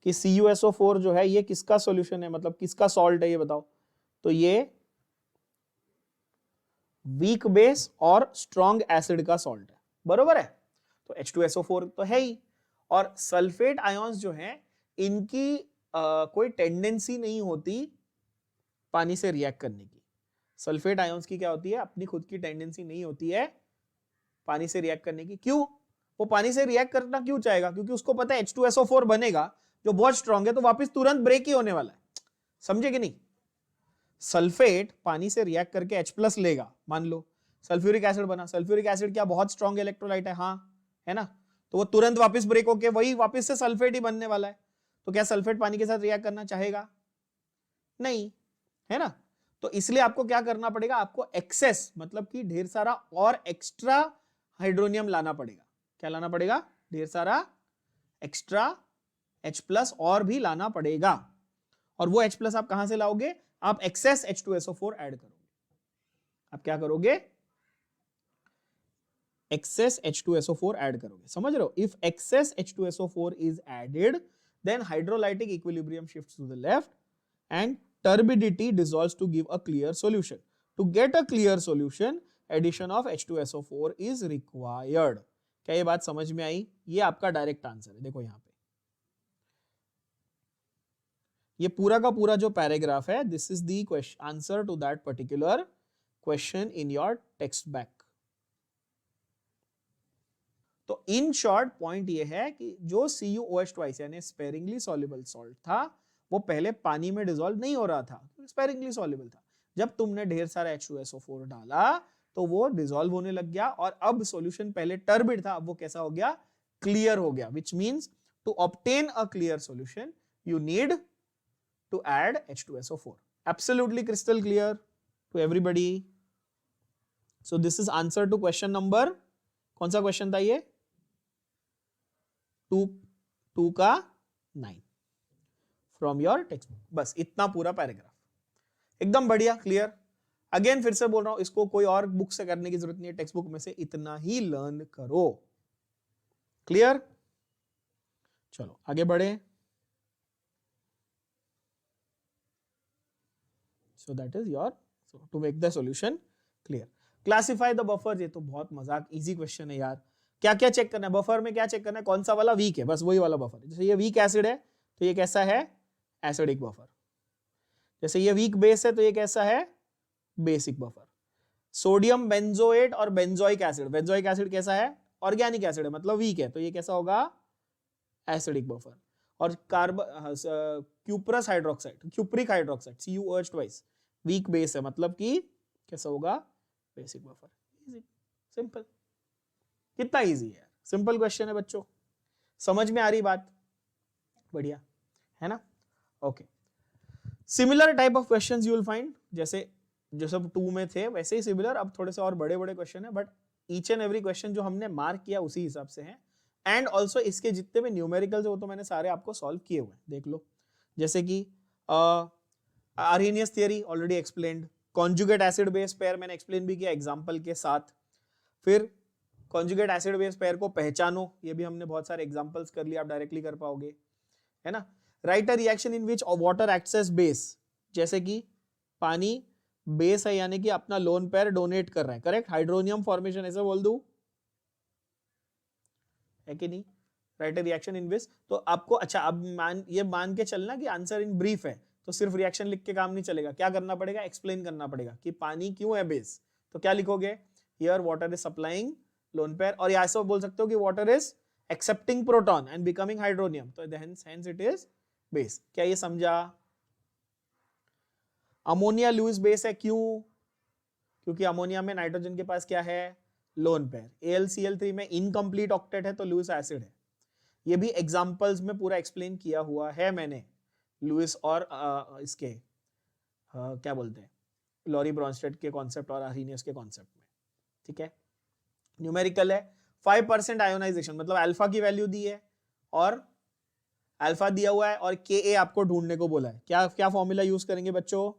कि CuSO4 जो है ये किसका सॉल्यूशन है, मतलब किसका सॉल्ट है ये बताओ. तो ये वीक बेस और स्ट्रॉन्ग एसिड का सॉल्ट है, बरोबर है. तो H2SO4 तो है ही. और सल्फेट आयंस जो हैं इनकी कोई टेंडेंसी नहीं होती पानी से रिएक्ट करने की. सल्फेट आयंस की क्या होती है? अपनी खुद की टेंडेंसी नहीं होती है पानी से रिएक्ट करने की. क्यों? वो पानी से रिएक्ट करना क्यों चाहेगा? क्योंकि उसको पता है H2SO4 बनेगा जो बहुत स्ट्रॉन्ग है, तो वापस तुरंत ब्रेक ही होने वाला है. समझे कि नहीं? सल्फेट पानी से रिएक्ट करके H+ लेगा. मान लो सल्फ्यूरिक एसिड बना. सल्फ्यूरिक एसिड क्या बहुत स्ट्रॉन्ग इलेक्ट्रोलाइट है? हाँ है ना. तो वो तुरंत वापस ब्रेक होके वही वापस से सल्फेट ही बनने वाला है. तो क्या सल्फेट पानी के साथ रिएक्ट करना चाहेगा? नहीं, है ना. तो इसलिए आपको क्या करना पड़ेगा? आपको एक्सेस मतलब कि ढेर सारा और एक्स्ट्रा हाइड्रोनियम लाना पड़ेगा. क्या लाना पड़ेगा? ढेर सारा एक्स्ट्रा H+ और भी लाना पड़ेगा. और वो H+ आप कहां से लाओगे? आप एक्सेस H2SO4 ऐड करोगे. आप क्या करोगे? एक्सेस H2SO4 ऐड करोगे. समझ रहे हो? If excess H2SO4 is added, then hydrolytic equilibrium shifts to the left and turbidity dissolves to give a clear solution. To get a clear solution, addition of H2SO4 is required. क्या ये बात समझ में आई? ये आपका डायरेक्ट आंसर है. देखो यहां पे ये पूरा का पूरा जो पैराग्राफ है, this is the question answer to that particular question in your text back. तो इन शॉर्ट पॉइंट ये है कि जो CuOH यानी स्पेरिंगली सॉल्युबल सॉल्ट था वो पहले पानी में डिसॉल्व नहीं हो रहा था, स्पेरिंगली सॉल्युबल था. जब तुमने ढेर सारा H2SO4 डाला तो वो डिसॉल्व होने लग गया और अब सॉल्यूशन पहले टर्बिड था, अब वो कैसा हो गया? क्लियर हो गया. Which means to obtain a clear solution you need to add H2SO4. Absolutely crystal clear to everybody. So this is answer to question number, कौन सा क्वेश्चन था ये? 2 का 9 फ्रॉम योर टेक्स्ट बुक. बस इतना पूरा पैराग्राफ एकदम बढ़िया क्लियर. अगेन फिर से बोल रहा हूं, इसको कोई और बुक से करने की जरूरत नहीं है, टेक्स्ट बुक में से इतना ही लर्न करो. क्लियर? चलो आगे बढ़े. So that is your to make the solution clear. Classify the buffers. ये तो बहुत मजाक इजी क्वेश्चन है यार. क्या क्या चेक करना है बफर में? क्या चेक करना है? कौन सा वाला वीक है? बस वही वाला बफर. जैसे ये वीक एसिड है तो ये कैसा है? Acidic buffer. जैसे ये वीक बेस है तो ये कैसा है? Basic buffer. सोडियम बेंजोएट और बेंजोइक एसिड. बेंजोइक एसिड कैसा है? ऑर्गेनिक एसिड है, मतलब वीक है, तो ये कैसा होगा? Acidic buffer. और carbon cuprous hydroxide, cupric hydroxide CuOH twice, weak base है, मतलब कि कैसा होगा? Basic buffer. Easy, simple. कितना इजी है, सिंपल क्वेश्चन है बच्चों. समझ में आ रही बात? बढ़िया है ना. Okay. Similar type of questions you will find, जैसे जो सब 2 में थे वैसे ही सिमिलर, अब थोड़े से और बड़े बड़े क्वेश्चन है, but each and every question जो हमने मार्क किया उसी हिसाब से है. एंड ऑल्सो इसके जितने भी न्यूमेरिकल्स है वो तो मैंने सारे आपको सॉल्व किए हुए हैं, देख लो. जैसे कि Arrhenius theory already explained. Conjugate acid base pair मैंने एक्सप्लेन भी किया एग्जांपल के साथ. फिर कॉन्जुगेट एसिड बेस पेयर को पहचानो, ये भी हमने बहुत सारे एग्जांपल्स कर लिया, आप डायरेक्टली कर पाओगे, है ना. Write a reaction in which water acts as base. जैसे कि पानी बेस है यानी कि अपना लोन पेयर डोनेट कर रहा है, करेक्ट. हाइड्रोनियम फॉर्मेशन ऐसे बोल दूं, है कि नहीं? राइट अ रिएक्शन इन विच. तो आपको अच्छा अब ये मान के चलना कि आंसर इन ब्रीफ है, तो सिर्फ रिएक्शन लिख के काम नहीं चलेगा. क्या करना पड़ेगा? एक्सप्लेन करना पड़ेगा कि पानी क्यों है बेस. तो क्या लिखोगे? Here water is supplying lone pair. और ऐसा बोल सकते हो कि water is accepting proton and becoming hydronium, तो हेंस इट इज बेस. क्या ये समझा? अमोनिया लुईस बेस है, क्यों? क्योंकि अमोनिया में नाइट्रोजन के पास क्या है? Lone pair. AlCl3 में इनकम्प्लीट ऑक्टेट है तो लुईस एसिड है। ये भी एग्जांपल्स में पूरा एक्सप्लेन किया हुआ है मैंने, लुईस और इसके क्या बोलते हैं, लॉरी ब्रॉन्स्टेड के कॉन्सेप्ट और आर्हेनियस के कॉन्सेप्ट में। ठीक है, न्यूमेरिकल है 5% आयोनाइजेशन, मतलब अल्फा की वैल्यू दी है और अल्फा दिया हुआ है और Ka आपको ढूंढने को बोला है। क्या क्या फॉर्मूला यूज करेंगे बच्चों?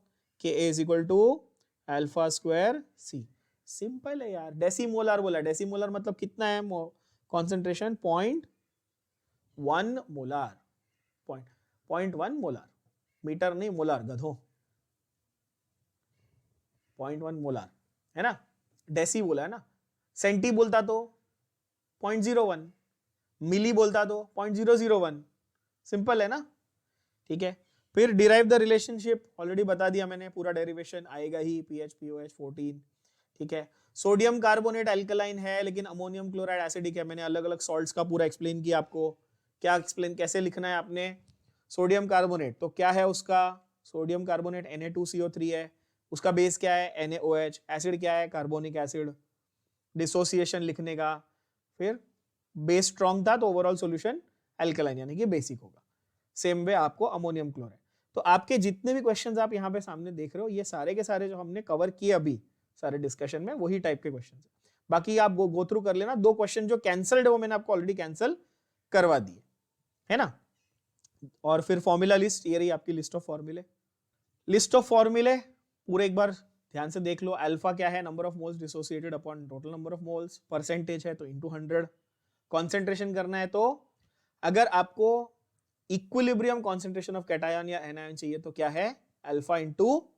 Ka is equal to alpha square C. Simple है यार, डेसीमोलर बोला, डेसीमोलर मतलब कितना है कॉन्सेंट्रेशन? 0.1 मोलार, 0.1 मोलार, मीटर नहीं मोलार गधों, 0.1 मोलार है ना, डेसी बोला है ना। सेंटी बोलता तो 0.01, मिली बोलता तो 0.001, सिंपल है ना। ठीक है, फिर डिराइव द रिलेशनशिप, ऑलरेडी बता दिया मैंने, पूरा डेरिवेशन आएगा ही, पीएच पीओएच 14। ठीक है, सोडियम कार्बोनेट अल्कलाइन है लेकिन अमोनियम क्लोराइड एसिडिक है। मैंने अलग अलग सॉल्ट्स का पूरा एक्सप्लेन किया आपको, क्या एक्सप्लेन कैसे लिखना है आपने। सोडियम कार्बोनेट तो क्या है उसका, सोडियम कार्बोनेट Na2CO3 है, उसका बेस क्या है NaOH, एसिड क्या है कार्बोनिक एसिड, डिसोसिएशन लिखने का, फिर बेस स्ट्रॉन्ग था तो ओवरऑल सॉल्यूशन अल्कलाइन यानी कि बेसिक होगा। सेम वे आपको अमोनियम क्लोराइड। तो आपके जितने भी क्वेश्चंस आप यहाँ पे सामने देख रहे हो ये सारे के सारे जो हमने कवर किए अभी सारे डिस्कशन में वही टाइप के क्वेश्चन है। बाकी आप गो थ्रू कर लेना, 2 क्वेश्चन जो कैंसल्ड है वो मैंने आपको ऑलरेडी कैंसिल करवा दिए है ना। और फिर फॉर्मूला लिस्ट, ये रही आपकी लिस्ट ऑफ फॉर्मूले। लिस्ट ऑफ फॉर्मूले पूरे एक बार ध्यान से देख लो। अल्फा क्या है, number of moles dissociated upon total number of moles, percentage है तो इनटू 100, कॉन्सेंट्रेशन करना है तो अगर आपको इक्विलिब्रियम कॉन्सेंट्रेशन ऑफ कैटायन या एनायन चाहिए तो क्या है, अल्फा इंटू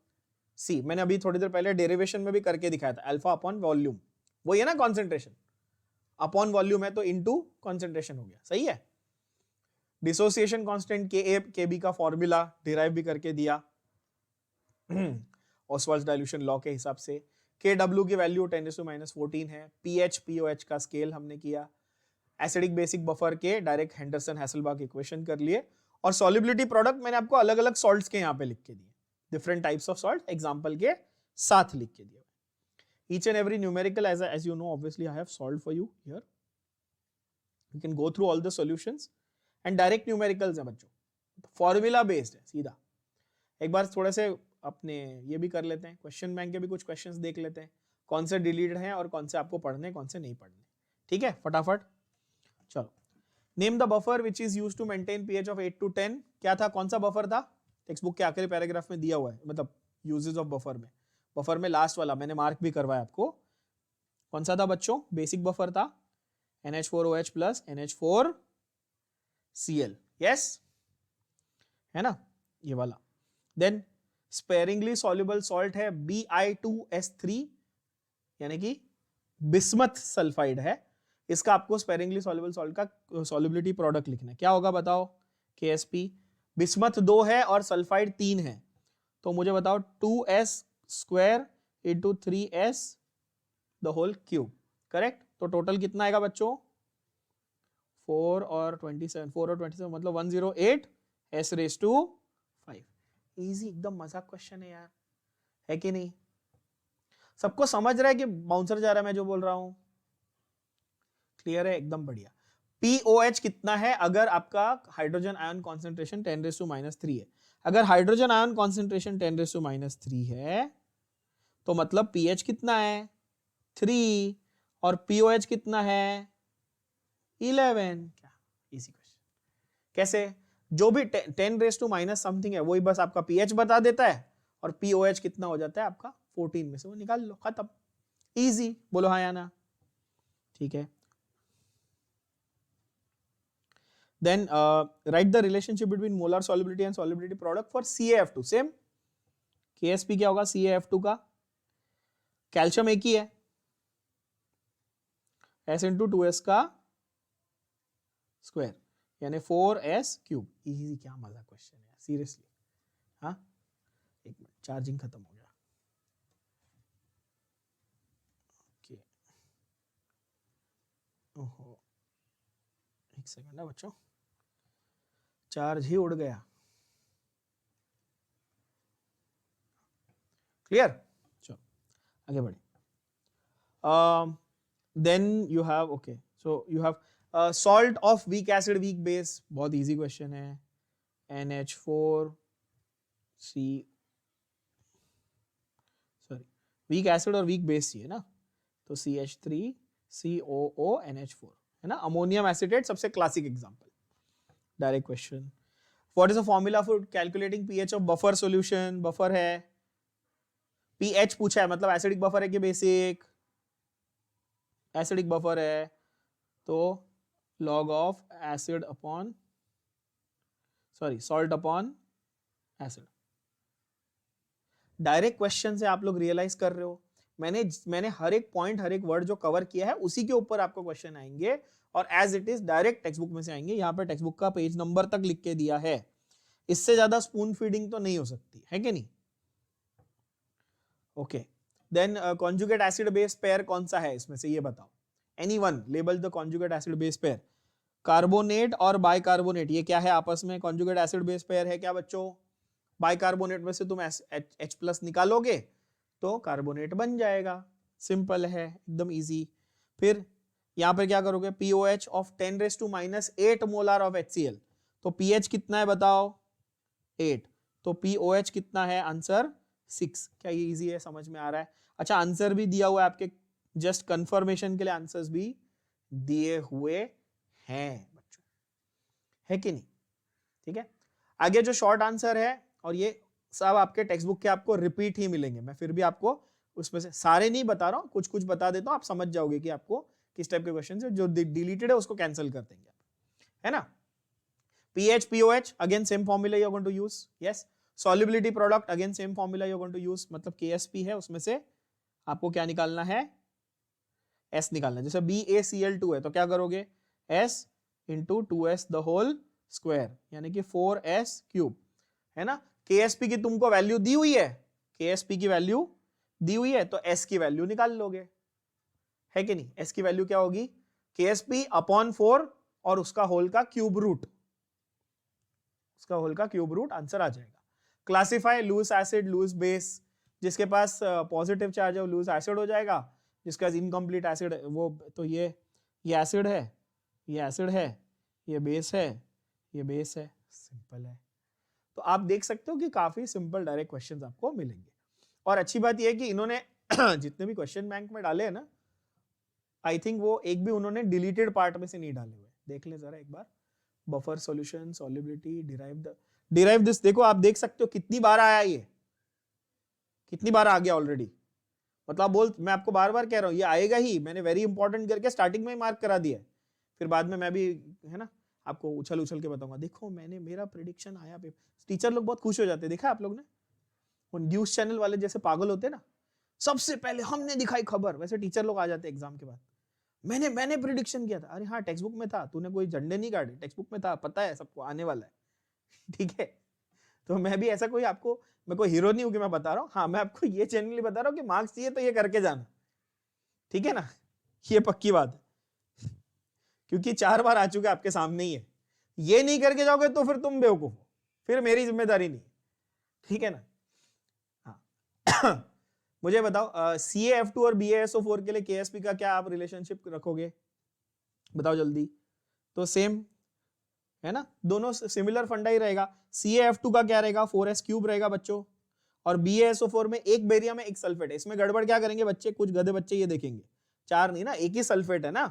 सी। मैंने अभी थोड़ी देर पहले डेरिवेशन में भी करके दिखाया था, अल्फा अपॉन वॉल्यूम, वही है ना कॉन्सेंट्रेशन, अपॉन वॉल्यूम है तो इनटू कॉन्सेंट्रेशन हो गया, सही है। डिसोसिएशन कांस्टेंट Kb का फॉर्मूला डिराइव भी करके दिया ऑसवाल्ड्स डाइल्यूशन लॉ के हिसाब से। Kw की वैल्यू 10⁻14 है। पीएच पीओएच का स्केल हमने किया। एसिडिक बेसिक बफर के डायरेक्ट हेंडरसन हैसलबर्ग इक्वेशन कर लिए। और सॉल्युबिलिटी प्रोडक्ट मैंने आपको अलग अलग सॉल्ट्स के यहाँ पे लिख के दिए, different types of salt example के साथ लिख के दिए। Each and every numerical as you know obviously I have solved for you here. You can go through all the solutions and direct numericals है बच्चों, फॉर्मूला बेस्ड है सीधा। एक बार थोड़े से अपने ये भी कर लेते हैं, क्वेश्चन बैंक के भी कुछ क्वेश्चंस देख लेते हैं, कौन से डिलीटेड हैं और कौन से आपको पढ़ने कौन से नहीं पढ़ने। ठीक है, फटाफट चलो। Name the buffer which is used to maintain pH of 8 to 10। क्या था, कौन सा बफर था, टेक्स्ट बुक के आखिरी पैराग्राफ में दिया हुआ है, मतलब यूजेस ऑफ बफर में, बफर में लास्ट वाला मैंने मार्क भी करवाया आपको। कौन सा था बच्चों, बेसिक बफर था NH4OH प्लस NH4Cl, यस है ना, ये वाला। देन स्पेरिंगली सॉल्युबल सॉल्ट है Bi2S3 यानी कि बिस्मथ सल्फाइड है। इसका आपको स्पेरिंगली सॉल्युबल सॉल्ट का सॉल्युबिलिटी प्रोडक्ट लिखना है, क्या होगा बताओ, KSP। बिस्मथ 2 है और सल्फाइड 3 है तो मुझे बताओ 2S square into 3S the whole cube, correct. तो टोटल कितना आएगा बच्चों, 4 और 27 मतलब 108 S⁻5। इजी एकदम, मजाक क्वेश्चन है यार, है कि नहीं। सबको समझ रहा है कि बाउंसर जा रहा है मैं जो बोल रहा हूं, क्लियर है, एकदम बढ़िया। POH कितना है, अगर आपका हाइड्रोजन आयन कॉन्सेंट्रेशन 10⁻³ है, अगर हाइड्रोजन आयन कॉन्सेंट्रेशन 10⁻³ है तो मतलब pH कितना है 3 और POH कितना है 11। क्या इजी क्वेश्चन, कैसे, जो भी 10⁻⁻ समथिंग है वही बस आपका pH बता देता है और POH कितना हो जाता है आपका 14 में से वो निकाल लो, खत्म, इजी। बोलो हाँ या ना, ठीक है। Then write the relationship between molar solubility and solubility product for CaF2, same KSP क्या होगा CaF2 का, कैल्शियम एक ही है, S इंटू 2S का स्क्वायर यानी 4S क्यूब। इजी, क्या मजा क्वेश्चन है सीरियसली। हाँ, एक मिनट, चार्जिंग खत्म हो गया, ओके, ओहो एक सेकंड है बच्चों, चार्ज ही उड़ गया। क्लियर, चलो आगे बढ़े। then you have okay, so you have salt of weak acid weak base, बहुत easy question है, NH4 C, sorry week acid और वीक बेस चाहिए ना, तो CH3 COO NH4 है ना, अमोनियम एसिटेट सबसे classic example, direct question. What is the formula for calculating pH of buffer solution, buffer है, पीएच पूछा है मतलब एसिडिक बफर है कि बेसिक, एसिडिक बफर है, तो log of acid upon sorry salt upon acid. Direct question से आप लोग रियलाइज कर रहे हो, मैंने हर एक पॉइंट हर एक वर्ड जो कवर किया है उसी के ऊपर आपको क्वेश्चन आएंगे और as it is direct text book में से आएंगे। यहाँ पे टेक्स्ट बुक का पेज नंबर तक लिख के दिया है, इससे ज्यादा स्पून फीडिंग तो नहीं हो सकती है कि नहीं। Okay, then conjugate acid base pair कौन सा है इसमें से ये बताओ, anyone label the conjugate acid base pair, carbonate और बाइकार्बोनेट, ये क्या है आपस में, कॉन्जुगेट एसिड बेस पेयर है क्या बच्चों, बाइकार्बोनेट में से तुम H+ निकालोगे तो कार्बोनेट बन जाएगा, सिंपल है एकदम इजी। फिर यहां पर क्या करोगे, POH of 10⁻⁻8 molar of HCl, तो pH कितना है बताओ 8, तो POH कितना है आंसर 6। क्या ये इजी है, समझ में आ रहा है। अच्छा आंसर भी दिया हुआ है आपके, जस्ट कंफर्मेशन के लिए आंसर्स भी दिए हुए हैं बच्चों, है कि नहीं, ठीक है। आगे जो शॉर्ट आंसर है, और ये सब आपके टेक्स्ट बुक के आपको रिपीट ही मिलेंगे, मैं फिर भी आपको उसमें से सारे नहीं बता रहा हूं, कुछ कुछ बता देता हूं, आप समझ जाओगे कि आपको किस टाइप के क्वेश्चन है, जो डिलीटेड है उसको कैंसिल कर देंगे, है ना। pH POH again same formula you are going to use, yes. Solubility product again same formula you are going to use, मतलब KSP है उसमें से आपको क्या निकालना है, S निकालना है। जैसे BaCl2 है तो क्या करोगे, S into 2S the whole square, यानी कि 4S क्यूब, है ना। KSP की तुमको वैल्यू दी हुई है, KSP की वैल्यू दी हुई है तो S की वैल्यू निकाल लोगे, है कि नहीं। S की वैल्यू क्या होगी, KSP अपॉन 4 और उसका होल का क्यूब रूट, उसका होल का क्यूब रूट, आंसर आ जाएगा। Classify Lewis acid Lewis base, जिसके पास पॉजिटिव चार्ज है वो लूज एसिड हो जाएगा, जिसका इनकम्प्लीट एसिड वो, तो ये एसिड है, ये एसिड है, ये बेस है, ये बेस है, सिंपल है। तो आप देख सकते हो कि काफी सिंपल डायरेक्ट क्वेश्चंस आपको मिलेंगे। और अच्छी बात यह है कि इन्होंने जितने भी क्वेश्चन बैंक में डाले हैं ना, आई थिंक वो एक भी उन्होंने डिलीटेड पार्ट में से नहीं डाले हुए, देख ले जरा एक बार, buffer solution solubility derive this, देखो आप देख सकते हो कितनी बार आया, ये कितनी बार आ गया ऑलरेडी, मतलब बोल मैं आपको बार बार कह रहा हूं ये आएगा ही, मैंने वेरी इंपॉर्टेंट करके स्टार्टिंग में ही मार्क करा दिया है, फिर बाद में मैं भी है ना आपको उछल उछल के बताऊंगा, देखो मैंने मेरा प्रेडिक्शन आया पेपर, टीचर लोग बहुत खुश हो जाते हैं, देखा आप लोग ने, वो न्यूज चैनल वाले जैसे पागल होते हैं ना, सबसे पहले हमने दिखाई खबर, वैसे टीचर लोग आ जाते हैं एग्जाम के बाद, मैंने प्रिडिक्शन किया था, अरे हाँ टेक्स्ट बुक में था, तूने कोई झंडे नहीं काटे, टेक्स्ट बुक में था, पता है सबको आने वाला है ठीक है। तो मैं भी ऐसा कोई आपको, मैं कोई हीरो नहीं हूं कि मैं बता रहा हूँ, हाँ मैं आपको ये जेन्युइनली बता रहा हूँ कि मार्क्स चाहिए तो ये करके जाना, ठीक है ना, ये पक्की बात है, क्योंकि 4 बार आ चुके आपके सामने ही है, ये नहीं करके जाओगे तो फिर तुम बेवकूफ हो, फिर मेरी जिम्मेदारी नहीं, ठीक है ना। हाँ मुझे बताओ CaF2 और BaSO4 के लिए KSP का क्या आप रिलेशनशिप रखोगे, बताओ जल्दी। तो सेम है ना, दोनों सिमिलर फंडा ही रहेगा। CaF2 का क्या रहेगा, 4S क्यूब रहेगा बच्चों, और BaSO4 में एक बेरियम है एक सल्फेट है, इसमें गड़बड़ क्या करेंगे बच्चे, कुछ गधे बच्चे ये देखेंगे, 4 नहीं ना, एक ही सल्फेट है ना,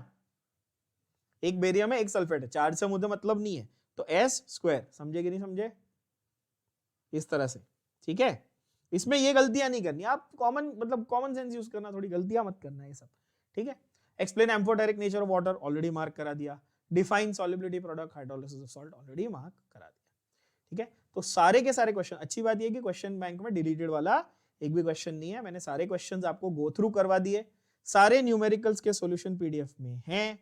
एक बेरियम है एक सल्फेट है, 4 से मुझे मतलब नहीं है, तो S², समझे कि नहीं समझे, इस तरह से, ठीक है। इसमें ये गलतियां नहीं करनी, आप कॉमन मतलब कॉमन सेंस यूज करना, थोड़ी गलतियां मत करना ये सब, ठीक है। Explain amphoteric nature of water, already mark करा दिया। Define solubility product hydrolysis of salt, already mark करा दिया, ठीक है। तो सारे के सारे क्वेश्चन, अच्छी बात ये कि क्वेश्चन बैंक में डिलीटेड वाला एक भी क्वेश्चन नहीं है, मैंने सारे क्वेश्चंस आपको गो थ्रू करवा दिए, सारे न्यूमेरिकल्स के सॉल्यूशन PDF में हैं।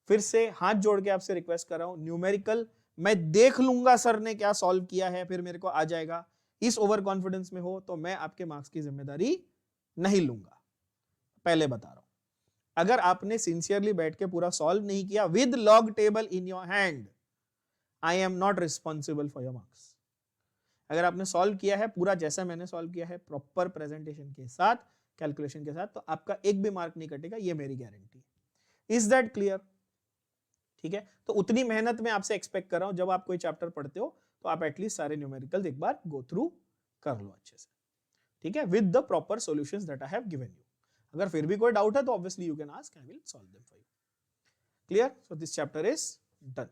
फिर से हाथ जोड़ के आपसे रिक्वेस्ट कर रहा हूं, न्यूमेरिकल मैं देख लूंगा सर ने क्या सॉल्व किया है, फिर मेरे को आ जाएगा, इस ओवर कॉन्फिडेंस में हो तो मैं आपके मार्क्स की जिम्मेदारी नहीं लूंगा, पहले बता रहा हूं। अगर आपने सिंसियरली बैठ के पूरा सॉल्व नहीं किया with log table in your hand, I am not responsible for your marks. अगर आपने सॉल्व किया है पूरा जैसा मैंने सॉल्व किया है, प्रॉपर प्रेजेंटेशन के साथ, कैलकुलेशन के साथ, तो आपका एक भी मार्क नहीं कटेगा, ये मेरी गारंटी है। Is that clear? ठीक है, तो उतनी मेहनत मैं आपसे एक्सपेक्ट कर रहा हूं, जब आप कोई चैप्टर पढ़ते हो तो आप एटलीस्ट सारे न्यूमेरिकल्स एक बार गो थ्रू कर लो अच्छे से, ठीक है, with the proper solutions that I have given you. अगर फिर भी कोई डाउट है तो obviously you can ask, I will solve them for you. Clear? So this chapter is done.